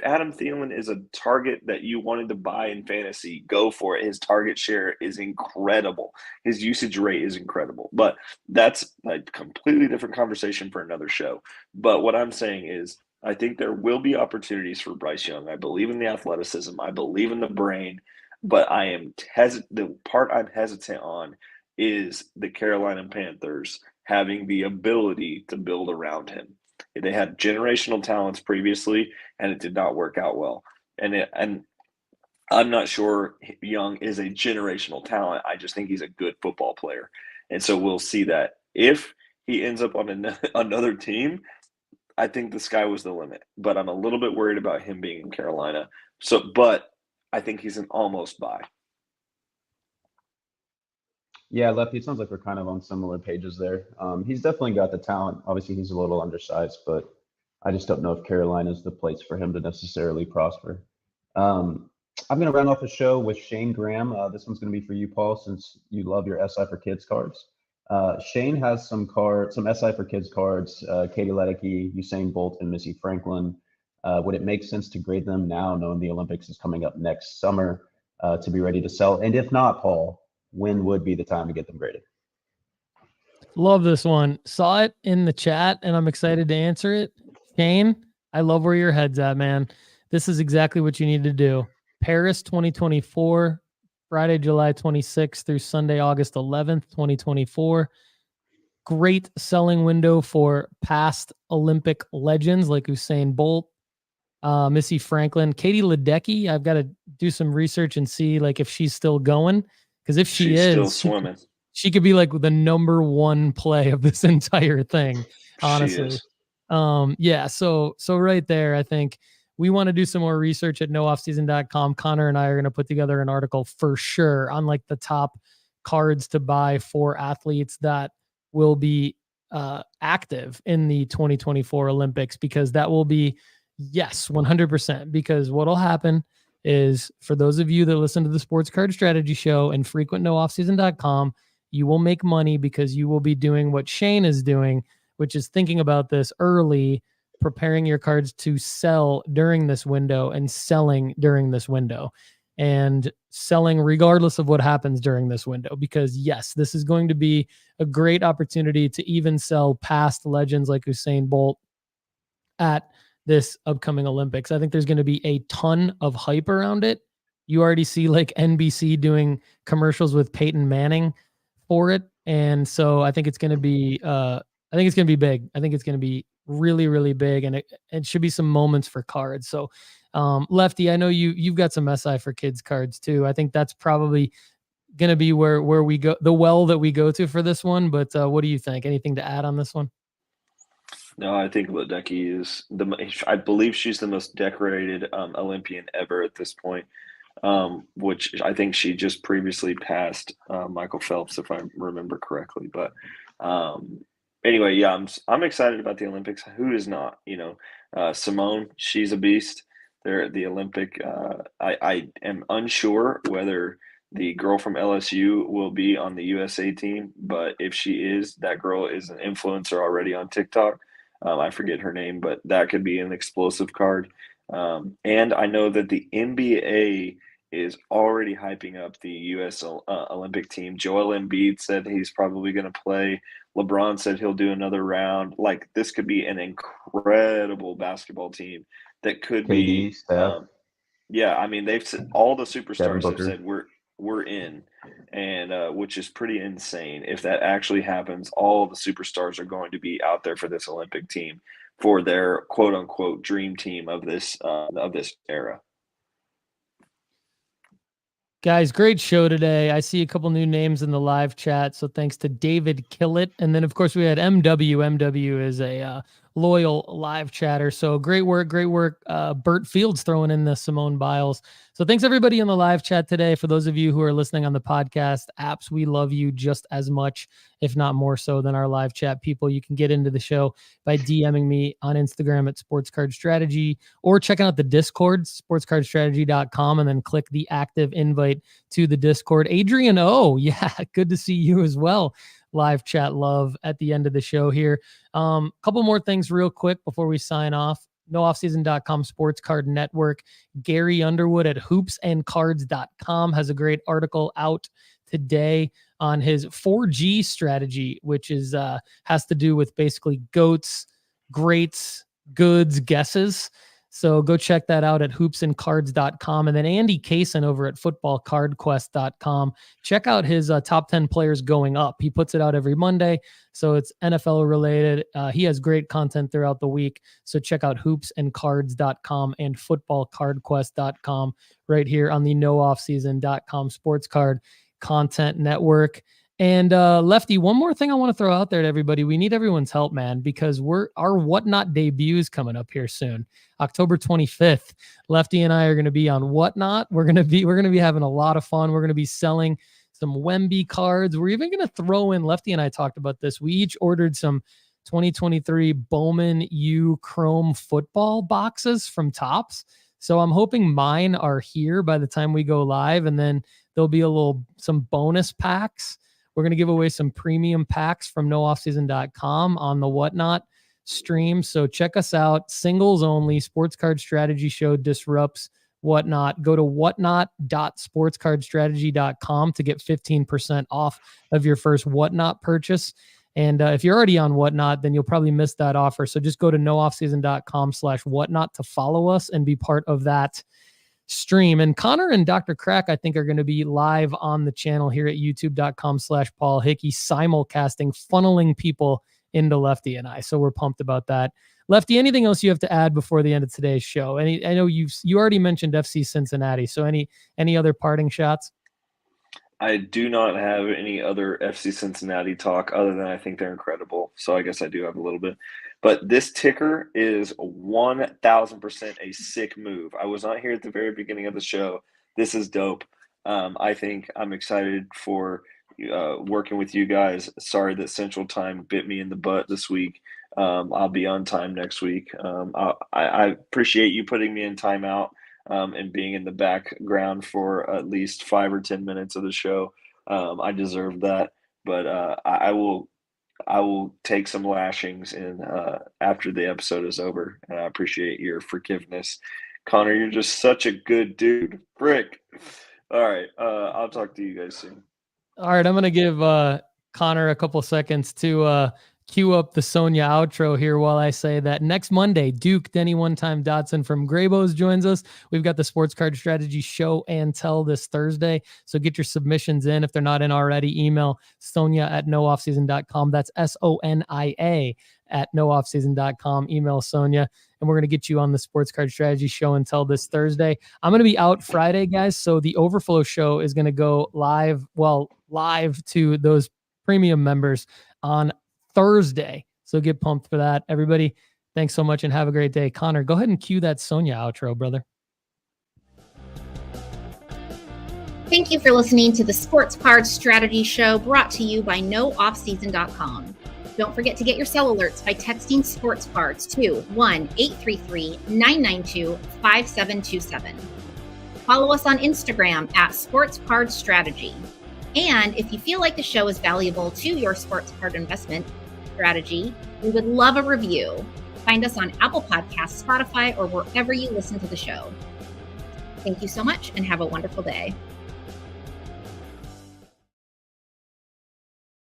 Adam Thielen is a target that you wanted to buy in fantasy, go for it. His target share is incredible. His usage rate is incredible. But that's a completely different conversation for another show. But what I'm saying is, I think there will be opportunities for Bryce Young. I believe in the athleticism. I believe in the brain. But the part I'm hesitant on is the Carolina Panthers having the ability to build around him. They had generational talents previously, and it did not work out well. And I'm not sure Young is a generational talent. I just think he's a good football player. And so we'll see that. If he ends up on another team, I think the sky was the limit. But I'm a little bit worried about him being in Carolina. But I think he's an almost buy. Yeah, Lefty, it sounds like we're kind of on similar pages there. He's definitely got the talent. Obviously, he's a little undersized, but I just don't know if Carolina is the place for him to necessarily prosper. I'm going to round off the show with Shane Graham. This one's going to be for you, Paul, since you love your SI for Kids cards. Shane has some SI for Kids cards, Katie Ledecky, Usain Bolt, and Missy Franklin. Would it make sense to grade them now, knowing the Olympics is coming up next summer, to be ready to sell? And if not, Paul, when would be the time to get them graded? Love this one. Saw it in the chat, and I'm excited to answer it. Shane, I love where your head's at, man. This is exactly what you need to do. Paris 2024, Friday, July 26th through Sunday, August 11th, 2024. Great selling window for past Olympic legends like Usain Bolt, Missy Franklin, Katie Ledecky. I've got to do some research and see if she's still going. Because if she's still swimming, she could be the number one play of this entire thing, honestly. Yeah. So right there, I think we want to do some more research at nooffseason.com. Connor and I are going to put together an article for sure on the top cards to buy for athletes that will be active in the 2024 Olympics, because that will be, yes, 100%. Because what'll happen is, for those of you that listen to the Sports Card Strategy Show and frequent nooffseason.com, you will make money because you will be doing what Shane is doing, which is thinking about this early, preparing your cards to sell during this window and selling during this window, and selling regardless of what happens during this window. Because yes, this is going to be a great opportunity to even sell past legends like Usain Bolt at this upcoming Olympics. I think there's going to be a ton of hype around it. You already see NBC doing commercials with Peyton Manning for it. And so I think it's going to be, big. I think it's going to be really, really big, and it should be some moments for cards. So Lefty, I know you've got some SI for Kids cards too. I think that's probably going to be where we go, the well that we go to for this one. But what do you think? Anything to add on this one? No, I think Ledecky is I believe she's the most decorated Olympian ever at this point, which I think she just previously passed Michael Phelps, if I remember correctly. But anyway, yeah, I'm excited about the Olympics. Who is not? Simone, she's a beast. They're at the Olympic. I am unsure whether the girl from LSU will be on the USA team, but if she is, that girl is an influencer already on TikTok. I forget her name, but that could be an explosive card. And I know that the NBA is already hyping up the U.S. Olympic team. Joel Embiid said he's probably going to play. LeBron said he'll do another round. Like, this could be an incredible basketball team that could be. Yeah, I mean, they've said, all the superstars have said we're in, and which is pretty insane. If that actually happens, all the superstars are going to be out there for this Olympic team, for their quote unquote dream team of this era. Guys, great show today. I see a couple new names in the live chat, so thanks to David Killett. And then, of course, we had MW. MW is a loyal live chatter, so great work. Bert Fields throwing in the Simone Biles. So thanks, everybody in the live chat today. For those of you who are listening on the podcast apps, we love you just as much, if not more so, than our live chat people. You can get into the show by DMing me on Instagram at Sports Card Strategy, or checking out the Discord, sportscardstrategy.com, and then click the active invite to the Discord. Adrian O, yeah, good to see you as well. Live chat love at the end of the show here. Couple more things real quick before we sign off. NoOffSeason.com Sports Card Network. Gary Underwood at hoopsandcards.com has a great article out today on his 4G strategy, which is has to do with basically goats, greats, goods, guesses. So go check that out at hoopsandcards.com. And then Andy Kaysen over at footballcardquest.com. Check out his top 10 players going up. He puts it out every Monday, so it's NFL related. He has great content throughout the week. So check out hoopsandcards.com and footballcardquest.com right here on the nooffseason.com Sports Card Content Network. And Lefty, one more thing I want to throw out there to everybody. We need everyone's help, man, because our Whatnot debut is coming up here soon, October 25th. Lefty and I are going to be on Whatnot. We're going to be having a lot of fun. We're going to be selling some Wemby cards. We're even going to throw in, Lefty and I talked about this, we each ordered some 2023 Bowman U Chrome football boxes from Topps. So I'm hoping mine are here by the time we go live, and then there'll be some bonus packs. We're going to give away some premium packs from nooffseason.com on the Whatnot stream. So check us out. Singles only. Sports Card Strategy Show disrupts Whatnot. Go to whatnot.sportscardstrategy.com to get 15% off of your first Whatnot purchase. And if you're already on Whatnot, then you'll probably miss that offer. So just go to nooffseason.com/whatnot to follow us and be part of that stream. And Connor and Dr. Crack, I think, are going to be live on the channel here at youtube.com/Paul Hickey, simulcasting, funneling people into Lefty and I. So we're pumped about that. Lefty, anything else you have to add before the end of today's show? I know you already mentioned FC Cincinnati. So any other parting shots? I do not have any other FC Cincinnati talk other than I think they're incredible. So I guess I do have a little bit. But this ticker is 1,000% a sick move. I was not here at the very beginning of the show. This is dope. I think I'm excited for working with you guys. Sorry that Central Time bit me in the butt this week. I'll be on time next week. I appreciate you putting me in timeout and being in the background for at least 5 or 10 minutes of the show. I deserve that. But I will take some lashings after the episode is over, and I appreciate your forgiveness. Connor, you're just such a good dude. Frick. All right. I'll talk to you guys soon. All right. I'm going to give Connor a couple seconds to cue up the Sonia outro here while I say that next Monday, Duke Denny One Time Dotson from Graybo's joins us. We've got the Sports Card Strategy Show and Tell this Thursday. So get your submissions in. If they're not in already, email Sonia@nooffseason.com. That's SONIA @nooffseason.com. Email Sonia, and we're going to get you on the Sports Card Strategy Show and Tell this Thursday. I'm going to be out Friday, guys. So the Overflow Show is going to go live to those premium members on Thursday. So get pumped for that. Everybody, thanks so much and have a great day. Connor, go ahead and cue that Sonia outro, brother. Thank you for listening to the Sports Card Strategy Show, brought to you by nooffseason.com. Don't forget to get your sell alerts by texting sports cards to 1-833-992-5727. Follow us on Instagram @SportsCardStrategy. And if you feel like the show is valuable to your sports card investment strategy, we would love a review. Find us on Apple Podcasts, Spotify, or wherever you listen to the show. Thank you so much and have a wonderful day.